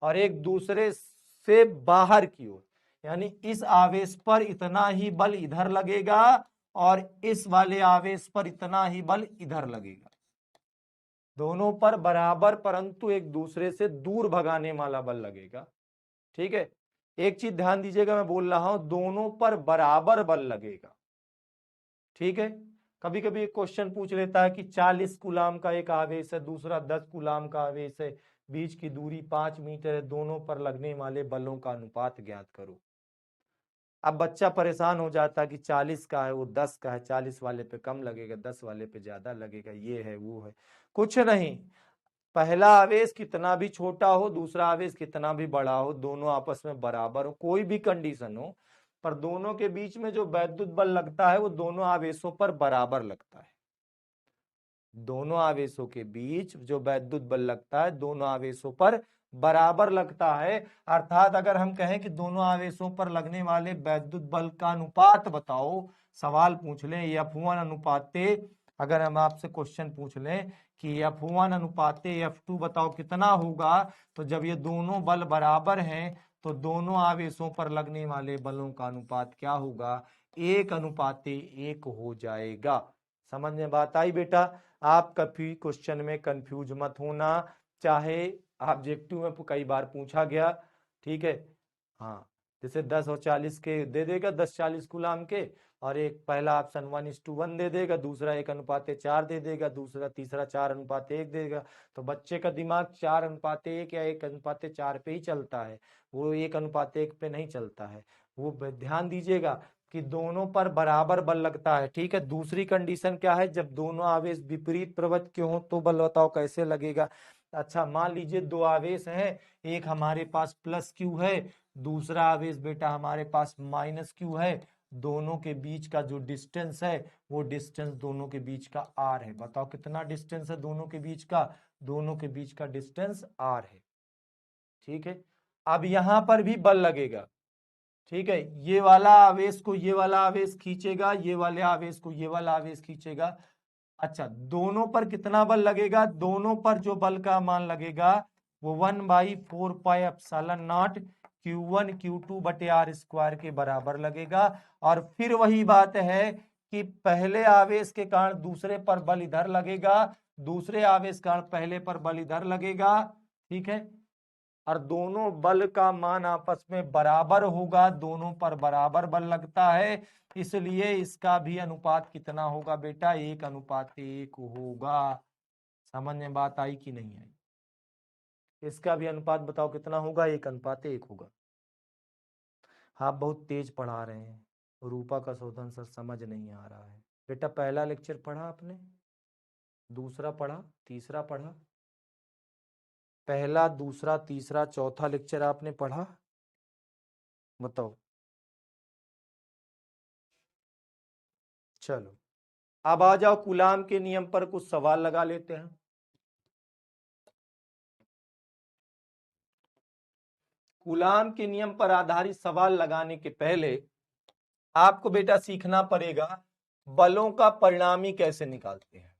Speaker 1: और एक दूसरे से बाहर की ओर, यानी इस आवेश पर इतना ही बल इधर लगेगा और इस वाले आवेश पर इतना ही बल इधर लगेगा। दोनों पर बराबर परंतु एक दूसरे से दूर भगाने वाला बल लगेगा। ठीक है, एक चीज ध्यान दीजिएगा, मैं बोल रहा हूं दोनों पर बराबर बल लगेगा। ठीक है, कभी कभी एक क्वेश्चन पूछ लेता है कि 40 कूलाम का एक आवेश है, दूसरा 10 कूलाम का आवेश है, बीच की दूरी 5 मीटर है, दोनों पर लगने वाले बलों का अनुपात ज्ञात करो। अब बच्चा परेशान हो जाता है कि 40 का है, वो 10 का है, 40 वाले पे कम लगेगा, 10 वाले पे ज्यादा लगेगा, ये है वो है। कुछ नहीं, पहला आवेश कितना भी छोटा हो, दूसरा आवेश कितना भी बड़ा हो, दोनों आपस में बराबर हो, कोई भी कंडीशन हो, पर दोनों के बीच में जो वैद्युत बल लगता है वो दोनों आवेशों पर बराबर लगता है। दोनों आवेशों के बीच जो वैद्युत बल लगता है दोनों आवेशों पर बराबर लगता है। अर्थात अगर हम कहें कि दोनों आवेशों पर लगने वाले वैद्युत बल का अनुपात बताओ, सवाल पूछ लें F1 अनुपाते, अगर हम आपसे क्वेश्चन पूछ लें कि F1 अनुपाते F2 बताओ कितना होगा, तो जब ये दोनों बल बराबर हैं तो दोनों आवेशों पर लगने वाले बलों का अनुपात क्या होगा, 1:1 हो जाएगा। समझ में बात आई बेटा? आप कभी क्वेश्चन में कंफ्यूज मत होना, चाहे ऑब्जेक्टिव में कई बार पूछा गया। ठीक है, हाँ, जैसे 10 और 40 के दे देगा, 10-40 कूलाम के, और एक पहला ऑप्शन 1:1 दे देगा, दूसरा 1:4 दे देगा, दूसरा तीसरा 4:1 देगा। तो बच्चे का दिमाग 4:1 या 1:4 पे ही चलता है, वो 1:1 पे नहीं चलता है। वो ध्यान दीजिएगा कि दोनों पर बराबर बल लगता है। ठीक है, दूसरी कंडीशन क्या है, जब दोनों आवेश विपरीत प्रवृत्त के हो तो बल बताओ कैसे लगेगा। अच्छा, मान लीजिए दो आवेश हैं, एक हमारे पास प्लस क्यू है, दूसरा आवेश बेटा हमारे पास माइनस क्यू है। दोनों के बीच का जो डिस्टेंस है वो डिस्टेंस दोनों के बीच का आर है। बताओ कितना डिस्टेंस है दोनों के बीच का, दोनों के बीच का डिस्टेंस आर है। ठीक है, अब यहां पर भी बल लगेगा। ठीक है, ये वाला आवेश को ये वाला आवेश खींचेगा, ये वाले आवेश को ये वाला आवेश खींचेगा। अच्छा, दोनों पर कितना बल लगेगा, दोनों पर जो बल का मान लगेगा वो 1/4πε0 Q1 Q2 बटे आर स्क्वायर के बराबर लगेगा। और फिर वही बात है कि पहले आवेश के कारण दूसरे पर बल इधर लगेगा, दूसरे आवेश के कारण पहले पर बल इधर लगेगा। ठीक है, और दोनों बल का मान आपस में बराबर होगा, दोनों पर बराबर बल लगता है, इसलिए इसका भी अनुपात कितना होगा बेटा, 1:1 होगा। समझ में बात आई कि नहीं आई? इसका भी अनुपात बताओ कितना होगा, 1:1 होगा। आप बहुत तेज पढ़ा रहे हैं, रूपा का शोधन सर समझ नहीं आ रहा है। बेटा पहला लेक्चर पढ़ा आपने, दूसरा पढ़ा, तीसरा पढ़ा, पहला दूसरा तीसरा चौथा लेक्चर आपने पढ़ा, बताओ। चलो, अब आ जाओ कूलाम के नियम पर कुछ सवाल लगा लेते हैं। कूलाम के नियम पर आधारित सवाल लगाने के पहले आपको बेटा सीखना पड़ेगा बलों का परिणामी कैसे निकालते हैं,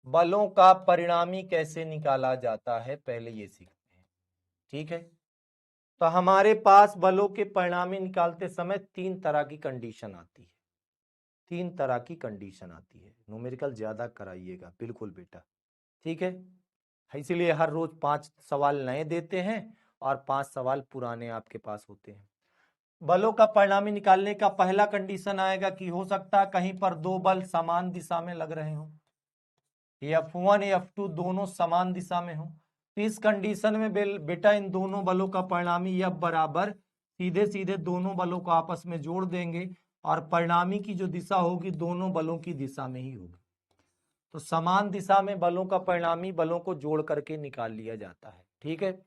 Speaker 1: बलों का परिणामी कैसे निकाला जाता है, पहले ये सीखते हैं। ठीक है, तो हमारे पास बलों के परिणामी निकालते समय तीन तरह की कंडीशन आती है, तीन तरह की कंडीशन आती है। न्यूमेरिकल ज्यादा कराइएगा, बिल्कुल बेटा, ठीक है। इसीलिए हर रोज 5 सवाल नए देते हैं और 5 सवाल पुराने आपके पास होते हैं। बलों का परिणामी निकालने का पहला कंडीशन आएगा कि हो सकता है कहीं पर दो बल समान दिशा में लग रहे हो, F1 F2 दोनों समान दिशा में हो। तो इस कंडीशन में बेटा इन दोनों बलों का परिणामी F बराबर सीधे सीधे दोनों बलों को आपस में जोड़ देंगे और परिणामी की जो दिशा होगी दोनों बलों की दिशा में ही होगी। तो समान दिशा में बलों का परिणामी बलों को जोड़ करके निकाल लिया जाता है। ठीक है,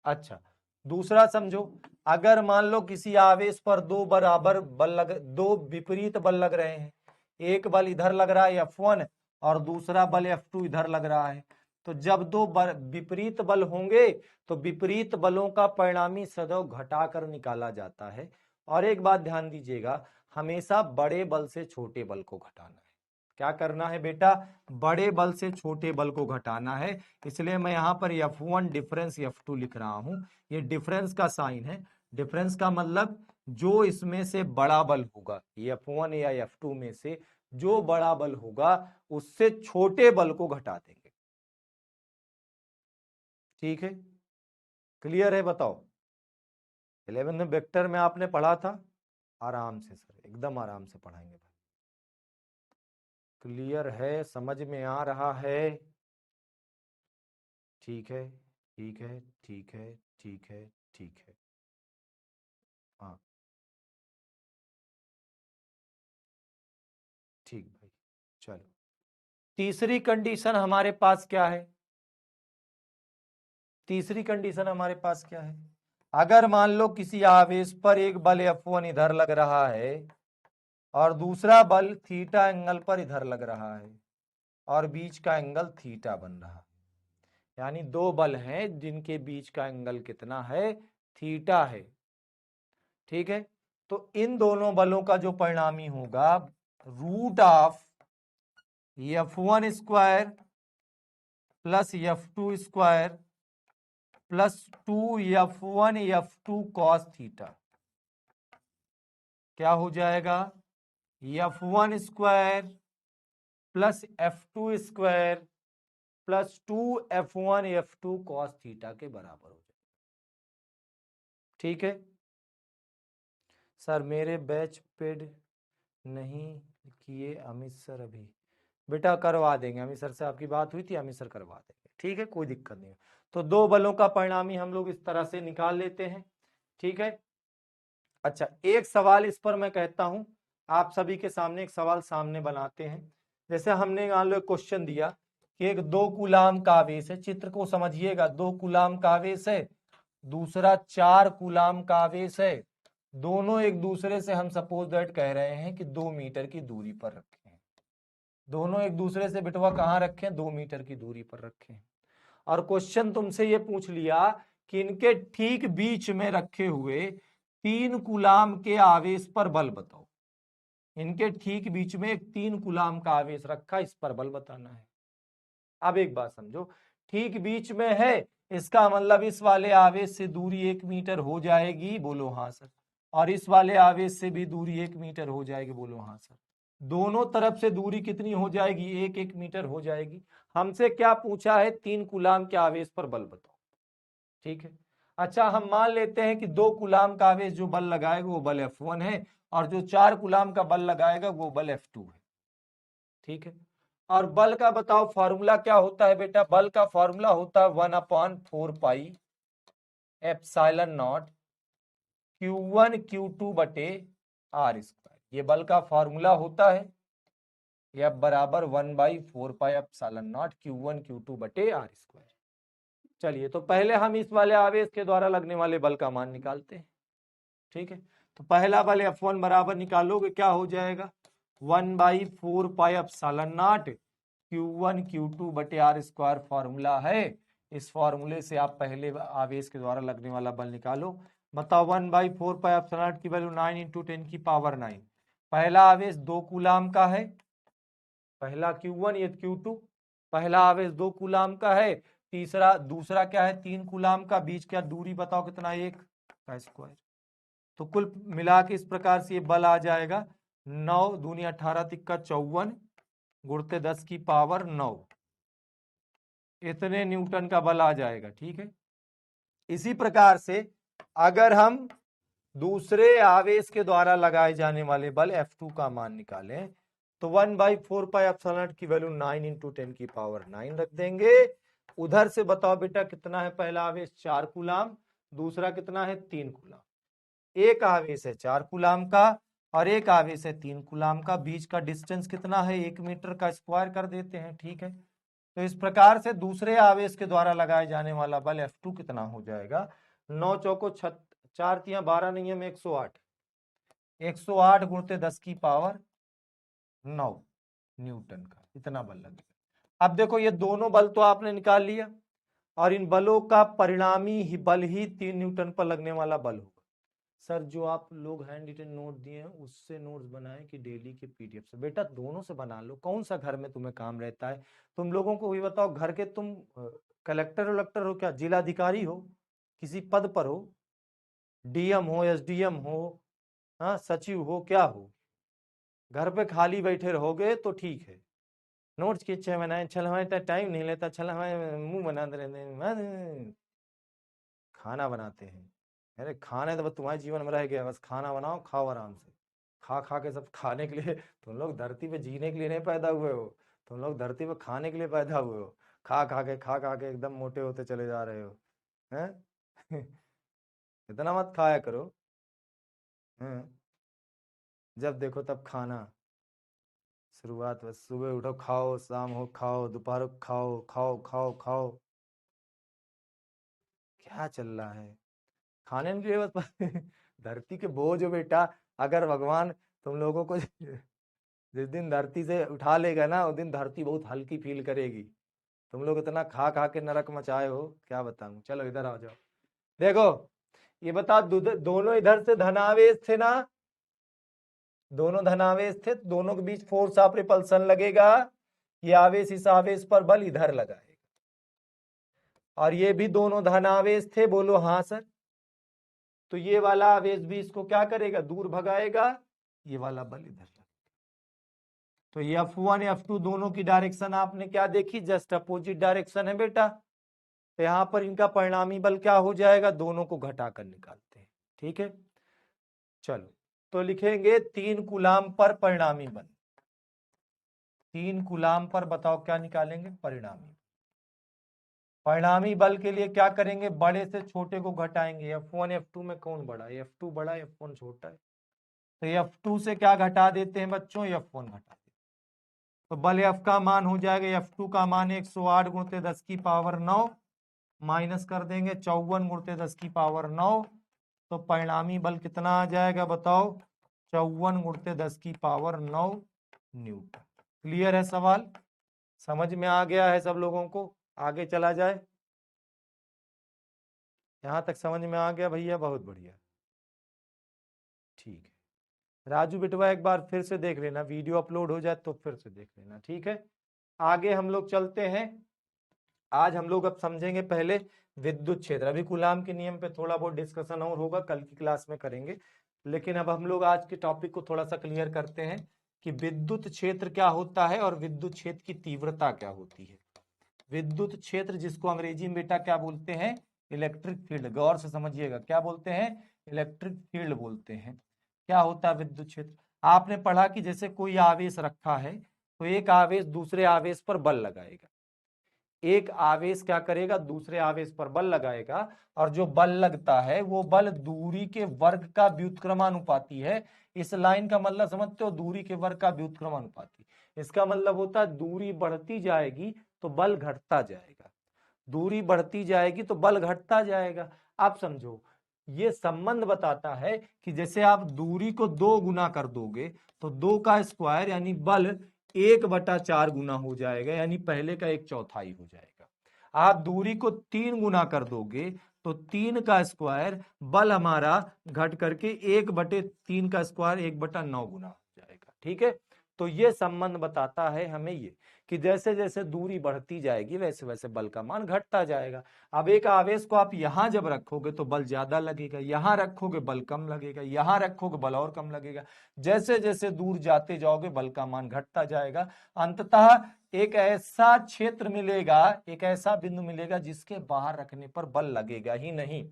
Speaker 1: अच्छा दूसरा समझो, अगर मान लो किसी आवेश पर दो बराबर बल दो विपरीत बल लग रहे हैं, एक बल इधर लग रहा है F1 और दूसरा बल F2 इधर लग रहा है, तो जब दो विपरीत बल होंगे तो विपरीत बलों का परिणामी सदैव घटाकर निकाला जाता है। और एक बात ध्यान दीजिएगा, हमेशा बड़े बल से छोटे बल को घटाना है। क्या करना है बेटा, बड़े बल से छोटे बल को घटाना है। इसलिए मैं यहां पर F1 डिफरेंस F2 लिख रहा हूं, ये डिफरेंस का साइन है। डिफरेंस का मतलब जो इसमें से बड़ा बल होगा, F1 या F2 में से जो बड़ा बल होगा उससे छोटे बल को घटा देंगे। ठीक है, क्लियर है, बताओ। 11th में वेक्टर में आपने पढ़ा था, आराम से सर, एकदम आराम से पढ़ाएंगे भाई। क्लियर है, समझ में आ रहा है? ठीक है, ठीक है, ठीक है, ठीक है, ठीक है, हाँ ठीक भाई। चलो तीसरी कंडीशन हमारे पास क्या है, तीसरी कंडीशन हमारे पास क्या है, अगर मान लो किसी आवेश पर एक बल F1 इधर लग रहा है और दूसरा बल थीटा एंगल पर इधर लग रहा है और बीच का एंगल थीटा बन रहा है, यानी दो बल हैं जिनके बीच का एंगल कितना है, थीटा है। ठीक है, तो इन दोनों बलों का जो परिणामी होगा root of F1 square plus F2 square plus 2F1 F2 cos theta, क्या हो जाएगा, F1 square plus F2 square plus 2F1 F2 cos theta के बराबर हो जाएगा। ठीक है सर, मेरे बैच पेड नहीं किए अमित सर, अभी बेटा करवा देंगे, अमित सर से आपकी बात हुई थी, अमित सर करवा देंगे। ठीक है, कोई दिक्कत नहीं। तो दो बलों का परिणामी हम लोग इस तरह से निकाल लेते हैं। ठीक है, अच्छा एक सवाल इस पर मैं कहता हूं, आप सभी के सामने एक सवाल सामने बनाते हैं। जैसे हमने मान लो क्वेश्चन दिया कि एक 2 कूलाम का आवेश है, चित्र को समझिएगा, 2 कूलाम का आवेश है, दूसरा 4 कूलाम का आवेश है, दोनों एक दूसरे से हम सपोज दैट कह रहे हैं कि 2 मीटर की दूरी पर रखे हैं, दोनों एक दूसरे से बिटवा कहां रखे हैं, 2 मीटर की दूरी पर रखे हैं। और क्वेश्चन तुमसे ये पूछ लिया कि इनके ठीक बीच में रखे हुए 3 कूलाम के आवेश पर बल बताओ, इनके ठीक बीच में एक 3 कूलाम का आवेश रखा, इस पर बल बताना है। अब एक बात समझो, ठीक बीच में है इसका मतलब इस वाले आवेश से दूरी 1 मीटर हो जाएगी, बोलो हाँ सर, और इस वाले आवेश से भी दूरी 1 मीटर हो जाएगी, बोलो हाँ सर। दोनों तरफ से दूरी कितनी हो जाएगी, 1-1 मीटर हो जाएगी। हमसे क्या पूछा है, 3 कूलाम के आवेश पर बल बताओ। ठीक है, अच्छा हम मान लेते हैं कि 2 कूलाम का आवेश जो बल लगाएगा वो बल F1 है और जो 4 कूलाम का बल लगाएगा वो बल F2 है। ठीक है, और बल का बताओ फॉर्मूला क्या होता है बेटा, बल का फॉर्मूला होता है 1/4 pi epsilon not Q1 Q2 बटे R स्क्वायर, ये बल का फॉर्मूला होता है, या बराबर 1/4 pi epsilon not Q1 Q2 बटे R स्क्वायर। चलिए तो पहले हम इस वाले आवेश के द्वारा लगने वाले बल का मान निकालते हैं। ठीक है, तो पहला बल F1 बराबर निकालोगे क्या हो जाएगा, 1/4 pi epsilon not Q1 Q2 बटे R स्क्वायर फॉर्मूला है। इस फॉर्मूले से आप पहले आवेश के द्वारा लगने वाला बल निकालो। बताओ 1/4 पाई एप्सिलॉन नॉट की वैल्यू 9 × 10⁻⁹, पहला आवेश 2 कूलाम का है, पहला Q1 ये Q2, पहला आवेश 2 कूलाम का है, दूसरा क्या है 3 कूलाम का, बीच क्या दूरी बताओ कितना, 1 का स्क्वायर। तो कुल मिला के इस प्रकार से ये बल आ जाएगा 9 दूनी 18 तिक्का 54 गुणते 10 की पावर 9, इतने न्यूटन का बल आ जाएगा। ठीक है, इसी प्रकार से अगर हम दूसरे आवेश के द्वारा लगाए जाने वाले बल F2 का मान निकालें तो 1/4 पाई एप्सिलॉन की वैल्यू 9 इंटू 10 की पावर 9 रख देंगे। उधर से बताओ बेटा कितना है, पहला आवेश 4 कूलाम, दूसरा कितना है 3 कूलाम। एक आवेश है 4 कूलाम का और एक आवेश है 3 कूलाम का, बीच का डिस्टेंस कितना है 1 मीटर का स्क्वायर कर देते हैं। ठीक है, तो इस प्रकार से दूसरे आवेश के द्वारा लगाए जाने वाला बल F2 कितना हो जाएगा, 9 चौको 4 तियां 12 नियम 108, 108 गुणते 10 की पावर 9 न्यूटन का इतना बल लगेगा। अब देखो ये दोनों बल तो आपने निकाल लिया और इन बलों का परिणामी ही बल ही 3 न्यूटन पर लगने वाला बल होगा। सर जो आप लोग हैंड रिटन नोट दिए हैं उससे नोट्स बनाएं कि डेली के पीडीएफ से, बेटा दोनों से बना लो, कौन सा घर में तुम्हें काम रहता है। तुम लोगों को भी बताओ, घर के तुम कलेक्टर वलेक्टर हो क्या, जिलाधिकारी हो, किसी पद पर हो, डीएम हो, एसडीएम हो, हाँ सचिव हो, क्या हो, घर पे खाली बैठे रहोगे तो ठीक है, नोट्स की अच्छे बनाए, चल हमारे टाइम नहीं लेता, चल हमारे मुंह बनाते रहते, खाना बनाते हैं। अरे खाने तो बस तुम्हारे जीवन में रह गया, बस खाना बनाओ खाओ आराम से, खा खा के सब खाने के लिए। तुम लोग धरती पे जीने के लिए नहीं पैदा हुए हो, तुम लोग धरती पे खाने के लिए पैदा हुए हो। खा खा के एकदम मोटे होते चले जा रहे हो हैं। इतना मत खाया करो, हैं जब देखो तब खाना, शुरुआत बस सुबह उठो खाओ, शाम हो खाओ, दोपहर को खाओ, खाओ खाओ खाओ, क्या चल रहा है खाने के लिए बस। धरती के बोझ हो बेटा, अगर भगवान तुम लोगों को जिस दिन धरती से उठा लेगा ना उस दिन धरती बहुत हल्की फील करेगी। तुम लोग इतना खा खा के नरक मचाए हो, क्या बताऊं। चलो इधर आ जाओ, देखो ये बता दोनों इधर से धनावेश थे ना, दोनों धनावेश थे, दोनों के बीच फोर्स ऑफ रिपल्सन लगेगा, ये आवेश इस आवेश पर बल इधर लगाएगा, और ये भी दोनों धनावेश थे, बोलो हाँ सर। तो ये वाला आवेश भी इसको क्या करेगा, दूर भगाएगा, ये वाला बल इधर लगेगा। तो ये F1 F2 दोनों की डायरेक्शन आपने क्या देखी, जस्ट अपोजिट डायरेक्शन है बेटा। तो यहां पर इनका परिणामी बल क्या हो जाएगा, दोनों को घटाकर निकालते हैं। ठीक है, चलो तो लिखेंगे 3 कूलाम पर परिणामी बल, 3 कूलाम पर बताओ क्या निकालेंगे, परिणामी। परिणामी बल के लिए क्या करेंगे, बड़े से छोटे को घटाएंगे। F1 F2 में कौन बड़ा है, F2 बड़ा है F1 छोटा है, तो F2 से क्या घटा देते हैं बच्चों, F1 घटा देते हैं। तो बल F का मान हो जाएगा, F2 का मान 108 गुणते 10 की पावर 9 माइनस कर देंगे 54 गुणते 10 की पावर 9, तो परिणामी बल कितना आ जाएगा बताओ, 54 गुणते 10 की पावर 9 न्यूटन। क्लियर है सवाल, समझ में आ गया है सब लोगों को, आगे चला जाए। यहां तक समझ में आ गया भैया, बहुत बढ़िया, ठीक है। राजू बिटवा एक बार फिर से देख लेना, वीडियो अपलोड हो जाए तो फिर से देख लेना, ठीक है। आगे हम लोग चलते हैं, आज हम लोग अब समझेंगे पहले विद्युत क्षेत्र। अभी कूलाम के नियम पे थोड़ा बहुत डिस्कशन और होगा, कल की क्लास में करेंगे, लेकिन अब हम लोग आज के टॉपिक को थोड़ा सा क्लियर करते हैं कि विद्युत क्षेत्र क्या होता है और विद्युत क्षेत्र की तीव्रता क्या होती है। विद्युत क्षेत्र जिसको अंग्रेजी में बेटा क्या बोलते हैं, इलेक्ट्रिक फील्ड, गौर से समझिएगा, क्या बोलते हैं, इलेक्ट्रिक फील्ड बोलते हैं। क्या होता है विद्युत क्षेत्र, आपने पढ़ा कि जैसे कोई आवेश रखा है तो एक आवेश दूसरे आवेश पर बल लगाएगा, एक आवेश क्या करेगा, दूसरे आवेश पर बल लगाएगा, और जो बल लगता है वो बल दूरी के वर्ग का व्युत्क्रमानुपाती है। इस लाइन का मतलब समझते हो, दूरी के वर्ग का व्युत्क्रमानुपाती, इसका मतलब होता है दूरी बढ़ती जाएगी तो बल घटता जाएगा, दूरी बढ़ती जाएगी तो बल घटता जाएगा। आप समझो, ये संबंध बताता है कि जैसे आप दूरी को 2 गुना कर दोगे तो 2 का स्क्वायर यानी बल 1/4 गुना हो जाएगा, यानी पहले का 1/4 हो जाएगा। आप दूरी को 3 गुना कर दोगे तो 3 का स्क्वायर बल हमारा घट करके 1/3 का स्क्वायर 1/9 गुना हो जाएगा। ठीक है, तो ये संबंध बताता है हमें ये कि जैसे जैसे दूरी बढ़ती जाएगी वैसे वैसे बल का मान घटता जाएगा। अब एक आवेश को आप यहां जब रखोगे तो बल ज्यादा लगेगा, यहां रखोगे बल कम लगेगा, यहां रखोगे बल और कम लगेगा। जैसे जैसे दूर जाते जाओगे बल का मान घटता जाएगा। अंततः एक ऐसा क्षेत्र मिलेगा, एक ऐसा बिंदु मिलेगा जिसके बाहर रखने पर बल लगेगा ही नहीं।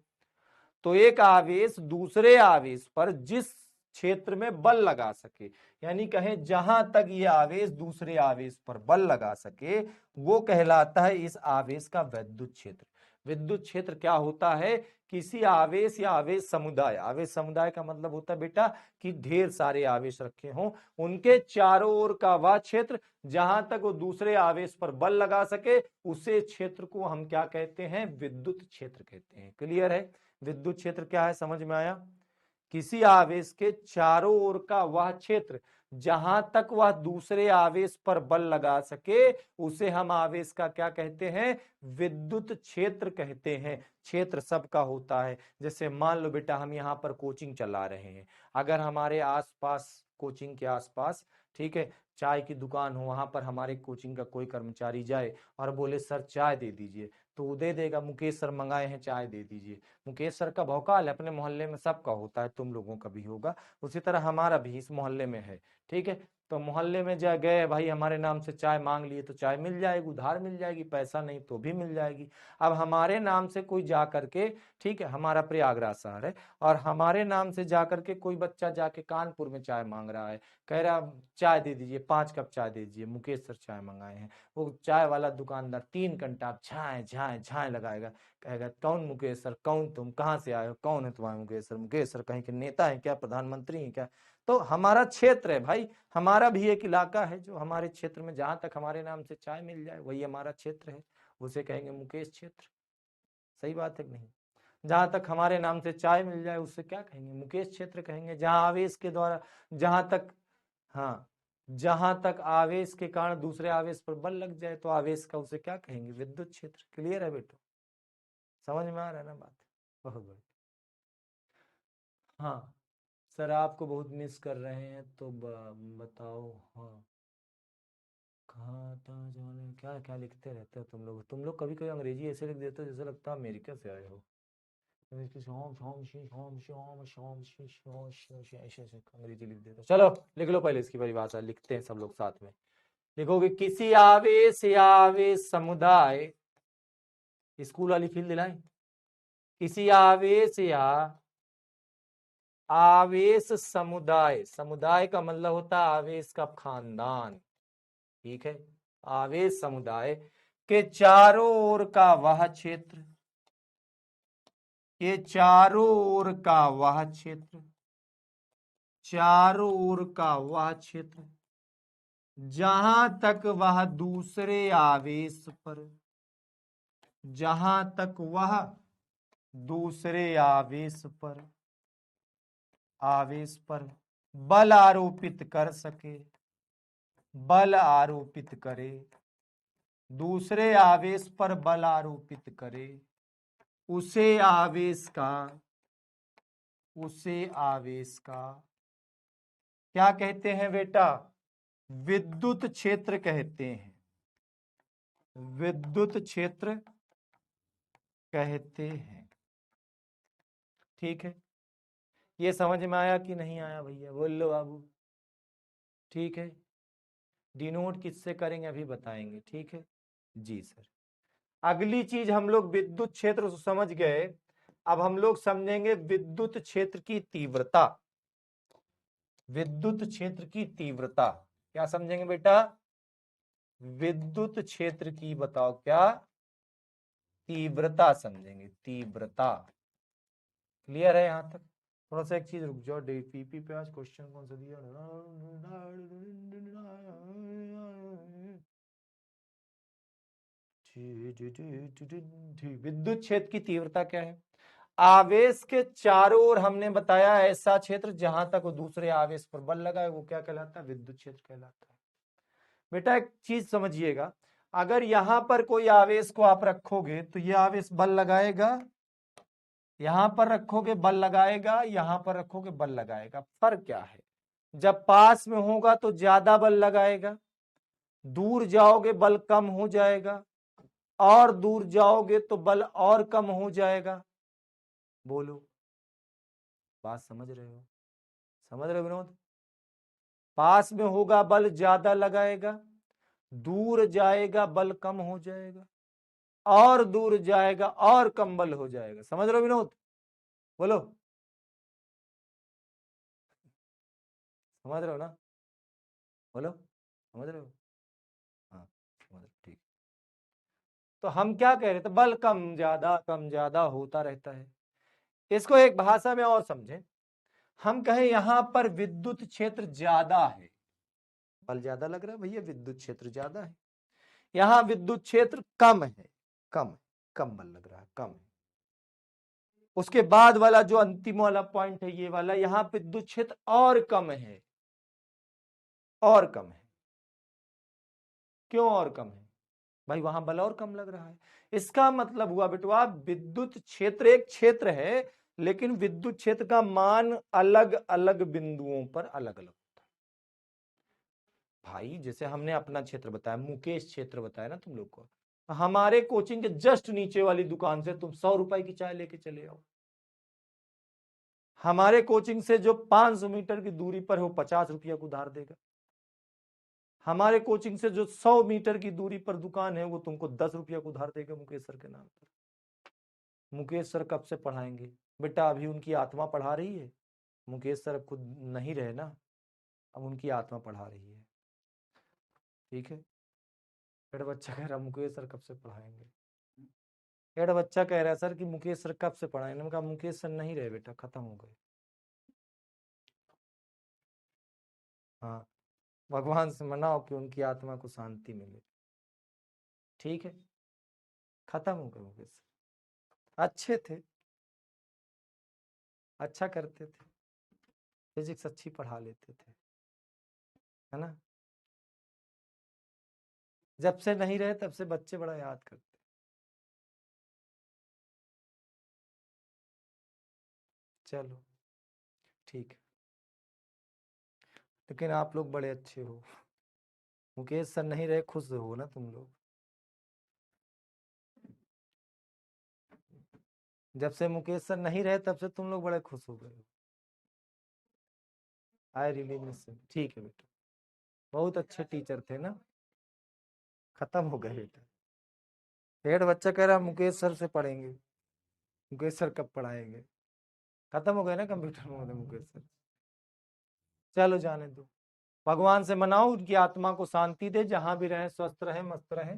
Speaker 1: तो एक आवेश दूसरे आवेश पर जिस क्षेत्र में बल लगा सके, यानी कहें जहां तक ये आवेश दूसरे आवेश पर बल लगा सके, वो कहलाता है इस आवेश का विद्युत क्षेत्र। विद्युत क्षेत्र क्या होता है? किसी आवेश या आवेश समुदाय, आवेश समुदाय का मतलब होता है बेटा कि ढेर सारे आवेश रखे हों, उनके चारों ओर का वह क्षेत्र जहां तक वो दूसरे आवेश पर बल लगा सके, उसे क्षेत्र को हम क्या कहते हैं? विद्युत क्षेत्र कहते हैं। क्लियर है? विद्युत क्षेत्र क्या है, समझ में आया? किसी आवेश के चारों ओर का वह क्षेत्र जहां तक वह दूसरे आवेश पर बल लगा सके, उसे हम आवेश का क्या कहते हैं? विद्युत क्षेत्र कहते हैं। क्षेत्र सबका होता है। जैसे मान लो बेटा हम यहाँ पर कोचिंग चला रहे हैं, अगर हमारे आसपास, कोचिंग के आसपास, ठीक है, चाय की दुकान हो, वहां पर हमारे कोचिंग का कोई कर्मचारी जाए और बोले सर चाय दे दीजिए, तो वो दे देगा, मुकेश सर मंगाए हैं चाय दे दीजिए। मुकेश सर का भौकाल है, अपने मोहल्ले में सबका होता है, तुम लोगों का भी होगा, उसी तरह हमारा भी इस मोहल्ले में है। ठीक है, तो मोहल्ले में जा गए भाई, हमारे नाम से चाय मांग लिए तो चाय मिल जाएगी, उधार मिल जाएगी, पैसा नहीं तो भी मिल जाएगी। अब हमारे नाम से कोई जा करके, ठीक है, हमारा प्रयागराज शहर है, और हमारे नाम से जा करके कोई बच्चा जाके कानपुर में चाय मांग रहा है, कह रहा चाय दे दीजिए, 5 कप चाय दे दीजिए, मुकेश सर चाय मंगाए हैं। वो चाय वाला दुकानदार 3 घंटा झाए झाए झाए लगाएगा, कहेगा कौन मुकेश सर, कौन तुम, कहाँ से आए हो, कौन है तुम्हारा मुकेश सर? मुकेश सर कहीं के नेता है क्या, प्रधानमंत्री है क्या? तो हमारा क्षेत्र है भाई, हमारा भी एक इलाका है जो हमारे क्षेत्र में जहां तक हमारे नाम से चाय मिल जाए वही हमारा क्षेत्र है, उसे कहेंगे मुकेश क्षेत्र। सही बात है कि नहीं? जहां तक हमारे नाम से चाय मिल जाए उससे क्या कहेंगे? मुकेश क्षेत्र कहेंगे। जहां आवेश के द्वारा, जहां तक, हाँ, जहां तक आवेश के कारण दूसरे आवेश पर बल लग जाए तो आवेश का उसे क्या कहेंगे? विद्युत क्षेत्र। क्लियर है बेटो? समझ में आ रहा है ना बात? बहुत बढ़िया। हाँ सर, आपको बहुत मिस कर रहे हैं, तो बताओ। हाँ, कहाँ था जाने, क्या क्या लिखते रहते हो तुम लोग कभी कभी अंग्रेजी ऐसे लिख देते हो जैसे लगता है अमेरिका से आए हो। ऐसे ऐसे अंग्रेजी लिख देते हो। चलो लिख लो, पहले इसकी परिभाषा लिखते हैं सब लोग साथ में। लिखोगे किसी आवेश या आवेश समुदाय, स्कूल वाली फील दिलाए, किसी आवेश या आवेश समुदाय, समुदाय का मतलब होता है आवेश का खानदान, ठीक है, आवेश समुदाय के चारों ओर का वह क्षेत्र, के चारों ओर का वह क्षेत्र, चारों ओर का वह क्षेत्र जहां तक वह दूसरे आवेश पर, जहां तक वह दूसरे आवेश पर बल आरोपित कर सके, बल आरोपित करे, दूसरे आवेश पर बल आरोपित करे, उसे आवेश का क्या कहते हैं बेटा? विद्युत क्षेत्र कहते हैं। विद्युत क्षेत्र कहते हैं। ठीक है, ये समझ में आया कि नहीं आया भैया? बोल लो बाबू। ठीक है, डिनोट किससे करेंगे अभी बताएंगे। ठीक है जी सर। अगली चीज, हम लोग विद्युत क्षेत्र समझ गए, अब हम लोग समझेंगे विद्युत क्षेत्र की तीव्रता। विद्युत क्षेत्र की तीव्रता क्या समझेंगे बेटा? विद्युत क्षेत्र की बताओ क्या तीव्रता समझेंगे, तीव्रता। क्लियर है यहां तक? थोड़ा सा एक चीज रुक जाओ, डीपीपी पे आज क्वेश्चन कौन सा दिया? विद्युत क्षेत्र की तीव्रता क्या है? आवेश के चारों ओर हमने बताया ऐसा क्षेत्र जहां तक वो दूसरे आवेश पर बल लगा है वो क्या कहलाता है? विद्युत क्षेत्र कहलाता है। बेटा एक चीज समझिएगा, अगर यहां पर कोई आवेश को आप रखोगे तो ये आवेश बल लगाएगा, यहां पर रखोगे बल लगाएगा, यहां पर रखोगे बल लगाएगा। फर्क क्या है? जब पास में होगा तो ज्यादा बल लगाएगा, दूर जाओगे बल कम हो जाएगा, और दूर जाओगे तो बल और कम हो जाएगा। बोलो, बात समझ रहे हो? समझ रहे हो विनोद? पास में होगा बल ज्यादा लगाएगा, दूर जाएगा बल कम हो जाएगा, और दूर जाएगा और कम बल हो जाएगा। समझ रहे हो विनोद? बोलो, समझ रहे हो ना? बोलो, समझ रहे हो? हाँ समझ, ठीक। तो हम क्या कह रहे थे, बल कम ज्यादा होता रहता है। इसको एक भाषा में और समझें, हम कहें यहां पर विद्युत क्षेत्र ज्यादा है, बल ज्यादा लग रहा है भैया, विद्युत क्षेत्र ज्यादा है। यहां विद्युत क्षेत्र कम है, कम बल लग रहा है, कम है। उसके बाद वाला जो अंतिम वाला पॉइंट है ये वाला, यहां विद्युत क्षेत्र और कम है, और कम है। क्यों और कम है भाई? वहां बल और कम लग रहा है। इसका मतलब हुआ बेटवा, विद्युत क्षेत्र एक क्षेत्र है, लेकिन विद्युत क्षेत्र का मान अलग अलग बिंदुओं पर अलग अलग होता है। भाई जैसे हमने अपना क्षेत्र बताया, मुकेश क्षेत्र बताया ना तुम लोग को, हमारे कोचिंग के जस्ट नीचे वाली दुकान से तुम 100 रुपए की चाय लेके चले आओ, हमारे कोचिंग से जो 500 मीटर की दूरी पर है वो 50 रुपया को उधार देगा। हमारे कोचिंग से जो 100 मीटर की दूरी पर दुकान है वो तुमको 10 रुपया को उधार देगा मुकेश सर के नाम पर। मुकेश सर कब से पढ़ाएंगे बेटा? अभी उनकी आत्मा पढ़ा रही है। मुकेश सर खुद नहीं रहे ना, अब उनकी आत्मा पढ़ा रही है। ठीक है। बेटा बच्चा कह रहा मुकेश सर कब से पढ़ाएंगे? बेटा बच्चा कह रहा है सर कि मुकेश सर कब से पढ़ाएंगे? मैंने कहा मुकेश सर नहीं रहे बेटा, खत्म हो गए। हाँ, भगवान से मनाओ कि उनकी आत्मा को शांति मिले। ठीक है, खत्म हो गए मुकेश सर। अच्छे थे, अच्छा करते थे, फिजिक्स अच्छी पढ़ा लेते थे, है ना? जब से नहीं रहे तब से बच्चे बड़ा याद करते। चलो ठीक है, लेकिन आप लोग बड़े अच्छे हो। मुकेश सर नहीं रहे, खुश हो ना तुम लोग? जब से मुकेश सर नहीं रहे तब से तुम लोग बड़े खुश हो गए हो। I really miss him. ठीक है बेटा, बहुत अच्छे टीचर थे ना, खत्म हो गए बेटा। डेढ़ बच्चा कह रहा मुकेश सर से पढ़ेंगे, मुकेश सर कब पढ़ाएंगे? खत्म हो गए ना कंप्यूटर में मुकेश सर। चलो जाने दो, भगवान से मनाओ उनकी आत्मा को शांति दे, जहां भी रहे स्वस्थ रहे, मस्त रहे।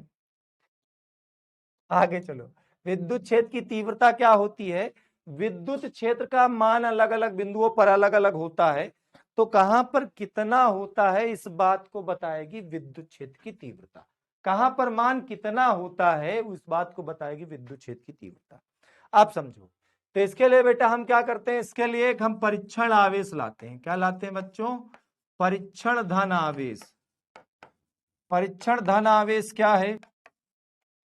Speaker 1: आगे चलो, विद्युत क्षेत्र की तीव्रता क्या होती है? विद्युत क्षेत्र का मान अलग अलग बिंदुओं पर अलग अलग होता है, तो कहां पर कितना होता है इस बात को बताएगी विद्युत क्षेत्र की तीव्रता। कहां पर मान कितना होता है उस बात को बताएगी विद्युत क्षेत्र की तीव्रता। आप समझो, तो इसके लिए बेटा हम क्या करते हैं, इसके लिए एक हम परीक्षण आवेश लाते हैं। क्या लाते हैं बच्चों? परीक्षण धन आवेश। परीक्षण धन आवेश क्या है?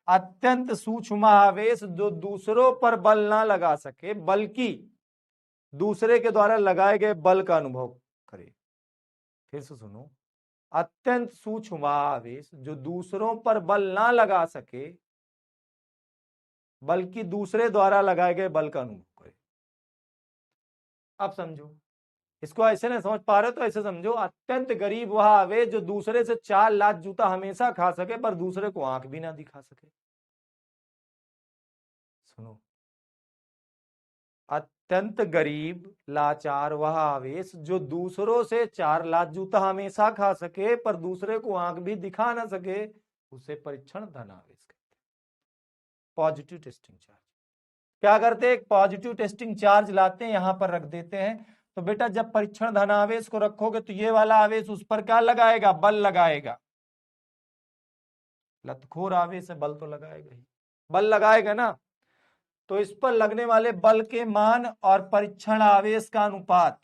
Speaker 1: अत्यंत सूक्ष्म आवेश जो दूसरों पर बल ना लगा सके, बल्कि दूसरे के द्वारा लगाए गए बल का अनुभव करे। फिर से सुनो, अत्यंत सूक्ष्म आवेश जो दूसरों पर बल ना लगा सके, बल्कि दूसरे द्वारा लगाए गए बल का अनुभव करे। अब समझो, इसको ऐसे नहीं समझ पा रहे तो ऐसे समझो, अत्यंत गरीब वह आवेश जो दूसरे से 4 लाख जूता हमेशा खा सके पर दूसरे को आंख भी ना दिखा सके। सुनो, अत्यंत गरीब लाचार वह आवेश जो दूसरों से 4 लाख जूता हमेशा खा सके पर दूसरे को आंख भी दिखा ना सके, उसे परीक्षण धन आवेश कहते हैं। पॉजिटिव टेस्टिंग चार्ज क्या करते हैं? एक पॉजिटिव टेस्टिंग चार्ज लाते हैं, यहां पर रख देते हैं। तो बेटा जब परीक्षण धन आवेश को रखोगे तो ये वाला आवेश उस पर क्या लगाएगा? बल लगाएगा। लतखोर आवेश है, बल तो लगाएगा ही, बल लगाएगा ना। तो इस पर लगने वाले बल के मान और परीक्षण आवेश का अनुपात,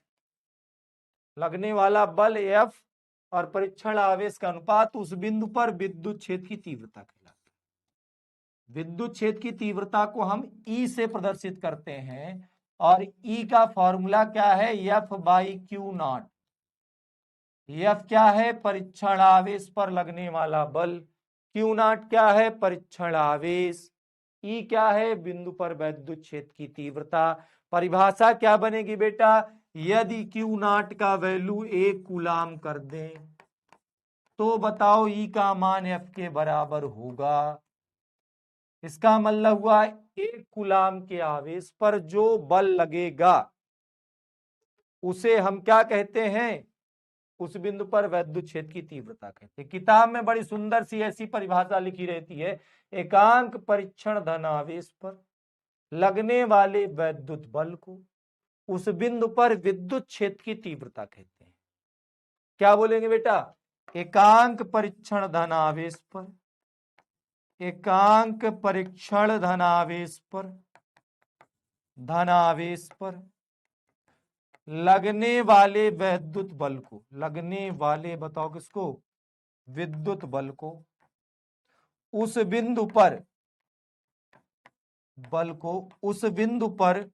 Speaker 1: लगने वाला बल F और परीक्षण आवेश का अनुपात, उस बिंदु पर विद्युत क्षेत्र की तीव्रता कहलाती है। विद्युत क्षेत्र की तीव्रता को हम E से प्रदर्शित करते हैं, और E का फॉर्मूला क्या है? F/Q0। F क्या है? परीक्षण आवेश पर लगने वाला बल। Q0 क्या है? परीक्षण आवेश। E क्या है? बिंदु पर वैद्युत क्षेत्र की तीव्रता। परिभाषा क्या बनेगी बेटा? यदि Q0 का वैल्यू 1 कूलाम कर दें तो बताओ E का मान F के बराबर होगा। इसका मतलब हुआ 1 कूलाम के आवेश पर जो बल लगेगा उसे हम क्या कहते हैं? उस बिंदु पर वैद्युत क्षेत्र की तीव्रता कहते हैं। किताब में बड़ी सुंदर सी ऐसी परिभाषा लिखी रहती है, एकांक परीक्षण धनावेश पर लगने वाले वैद्युत बल को उस बिंदु पर विद्युत क्षेत्र की तीव्रता कहते हैं। क्या बोलेंगे बेटा? एकांक परीक्षण धनावेश पर, एकांक परीक्षण धनावेश पर लगने वाले वैद्युत बल को, लगने वाले बताओ किसको? विद्युत बल को उस बिंदु पर, बल को उस बिंदु पर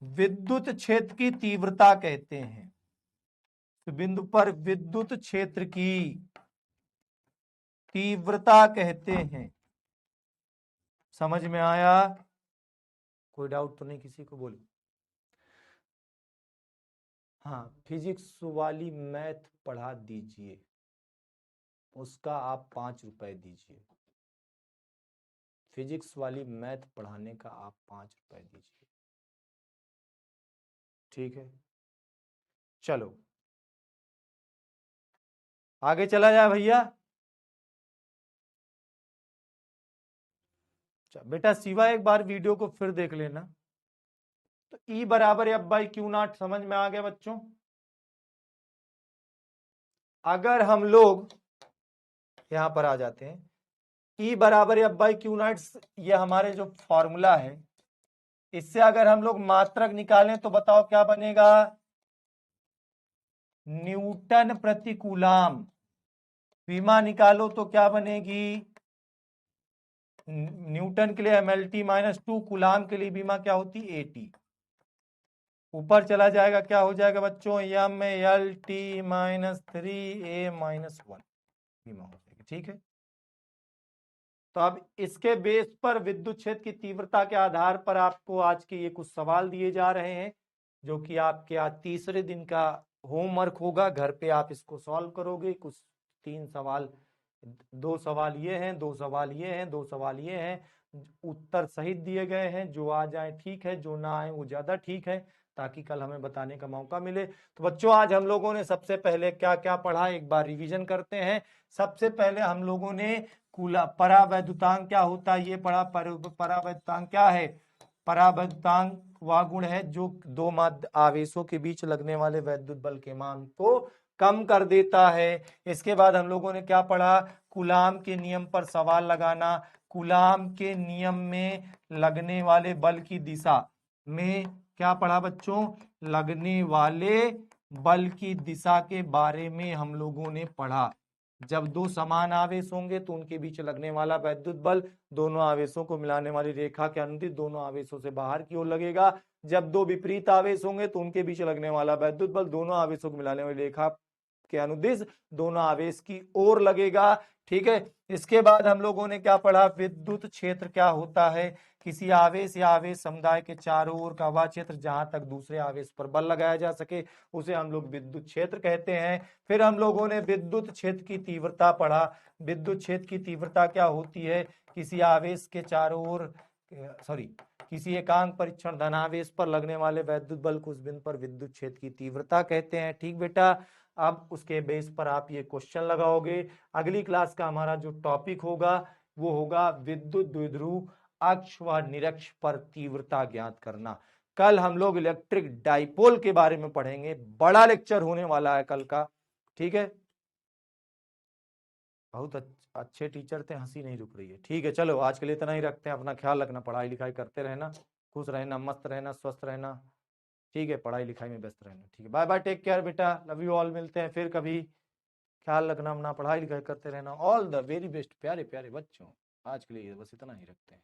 Speaker 1: विद्युत क्षेत्र की तीव्रता कहते हैं। उस बिंदु पर विद्युत क्षेत्र की तीव्रता कहते हैं। समझ में आया? कोई डाउट तो नहीं किसी को? बोलो। हाँ, फिजिक्स वाली मैथ पढ़ा दीजिए, उसका आप 5 रुपए दीजिए। फिजिक्स वाली मैथ पढ़ाने का आप 5 रुपए दीजिए, ठीक है? चलो आगे चला जाए भैया। बेटा शिवा एक बार वीडियो को फिर देख लेना। तो E बराबर F/Q0 समझ में आ गया बच्चों? अगर हम लोग यहां पर आ जाते हैं, E बराबर F/Q0, ये हमारे जो फॉर्मूला है, इससे अगर हम लोग मात्रक निकालें तो बताओ क्या बनेगा? न्यूटन प्रति कूलाम। विमा निकालो तो क्या बनेगी? न्यूटन के लिए mLt -2, कूलाम के लिए विमा क्या होती? AT। ऊपर चला जाएगा, क्या हो जाएगा बच्चों? mLt -3A -1 विमा हो जाएगी, ठीक है? तो अब इसके बेस पर विद्युत क्षेत्र की तीव्रता के आधार पर आपको आज के ये कुछ सवाल दिए जा रहे हैं, जो कि आपके आज तीसरे दिन का होमवर्क होगा। घर पे आप इसको सॉल्व करोगे। कुछ 3 सवाल, 2 सवाल ये हैं, 2 सवाल ये हैं, 2 सवाल ये हैं। उत्तर सहित दिए गए हैं, जो आ जाए ठीक है, जो ना आए वो ज्यादा ठीक है, ताकि कल हमें बताने का मौका मिले। तो बच्चों आज हम लोगों ने सबसे पहले क्या क्या पढ़ा, एक बार रिवीजन करते हैं। सबसे पहले हम लोगों ने परावैद्युतांक क्या होता है ये पढ़ा। परावैद्युतांक क्या है? परावैद्युतांक वह गुण है जो दो माध्य आवेशों के बीच लगने वाले वैद्युत बल के मान को कम कर देता है। इसके बाद हम लोगों ने क्या पढ़ा? कूलाम के नियम पर सवाल लगाना। कूलाम के नियम में लगने वाले बल की दिशा में क्या पढ़ा बच्चों? लगने वाले बल की दिशा के बारे में हम लोगों ने पढ़ा। जब 2 समान आवेश होंगे तो उनके बीच लगने वाला वैद्युत बल दोनों आवेशों को मिलाने वाली रेखा के अनुदिश दोनों आवेशों से बाहर की ओर लगेगा। जब 2 विपरीत आवेश होंगे तो उनके बीच लगने वाला वैद्युत बल दोनों आवेशों को मिलाने वाली रेखा के अनुदिश दोनों आवेश की ओर लगेगा, ठीक है? इसके बाद हम लोगों ने क्या पढ़ा? विद्युत क्षेत्र क्या होता है? किसी आवेश या आवेश समुदाय के चारों ओर का वह क्षेत्र जहां तक दूसरे आवेश पर बल लगाया जा सके उसे हम लोग विद्युत क्षेत्र कहते हैं। फिर हम लोगों ने विद्युत क्षेत्र की तीव्रता पढ़ा। विद्युत क्षेत्र की तीव्रता क्या होती है? किसी आवेश के चारों ओर किसी एकांक परीक्षण धनावेश पर लगने वाले वैद्युत बल को उस बिंदु पर विद्युत क्षेत्र की तीव्रता कहते हैं, ठीक बेटा? अब उसके बेस पर आप ये क्वेश्चन लगाओगे। अगली क्लास का हमारा जो टॉपिक होगा वो होगा विद्युत द्विध्रुव अक्ष व निरक्ष पर तीव्रता ज्ञात करना। कल हम लोग इलेक्ट्रिक डाइपोल के बारे में पढ़ेंगे। बड़ा लेक्चर होने वाला है कल का, ठीक है? बहुत अच्छे टीचर थे, हंसी नहीं रुक रही है। ठीक है, चलो आज के लिए इतना ही रखते हैं। अपना ख्याल रखना, पढ़ाई लिखाई करते रहना, खुश रहना, मस्त रहना, स्वस्थ रहना, ठीक है? पढ़ाई लिखाई में व्यस्त रहना, ठीक है? बाय बाय, टेक केयर बेटा, लव यू ऑल। मिलते हैं फिर कभी। ख्याल रखना अपना, पढ़ाई लिखाई करते रहना। ऑल द वेरी बेस्ट प्यारे प्यारे बच्चों। आज के लिए बस इतना ही रखते हैं।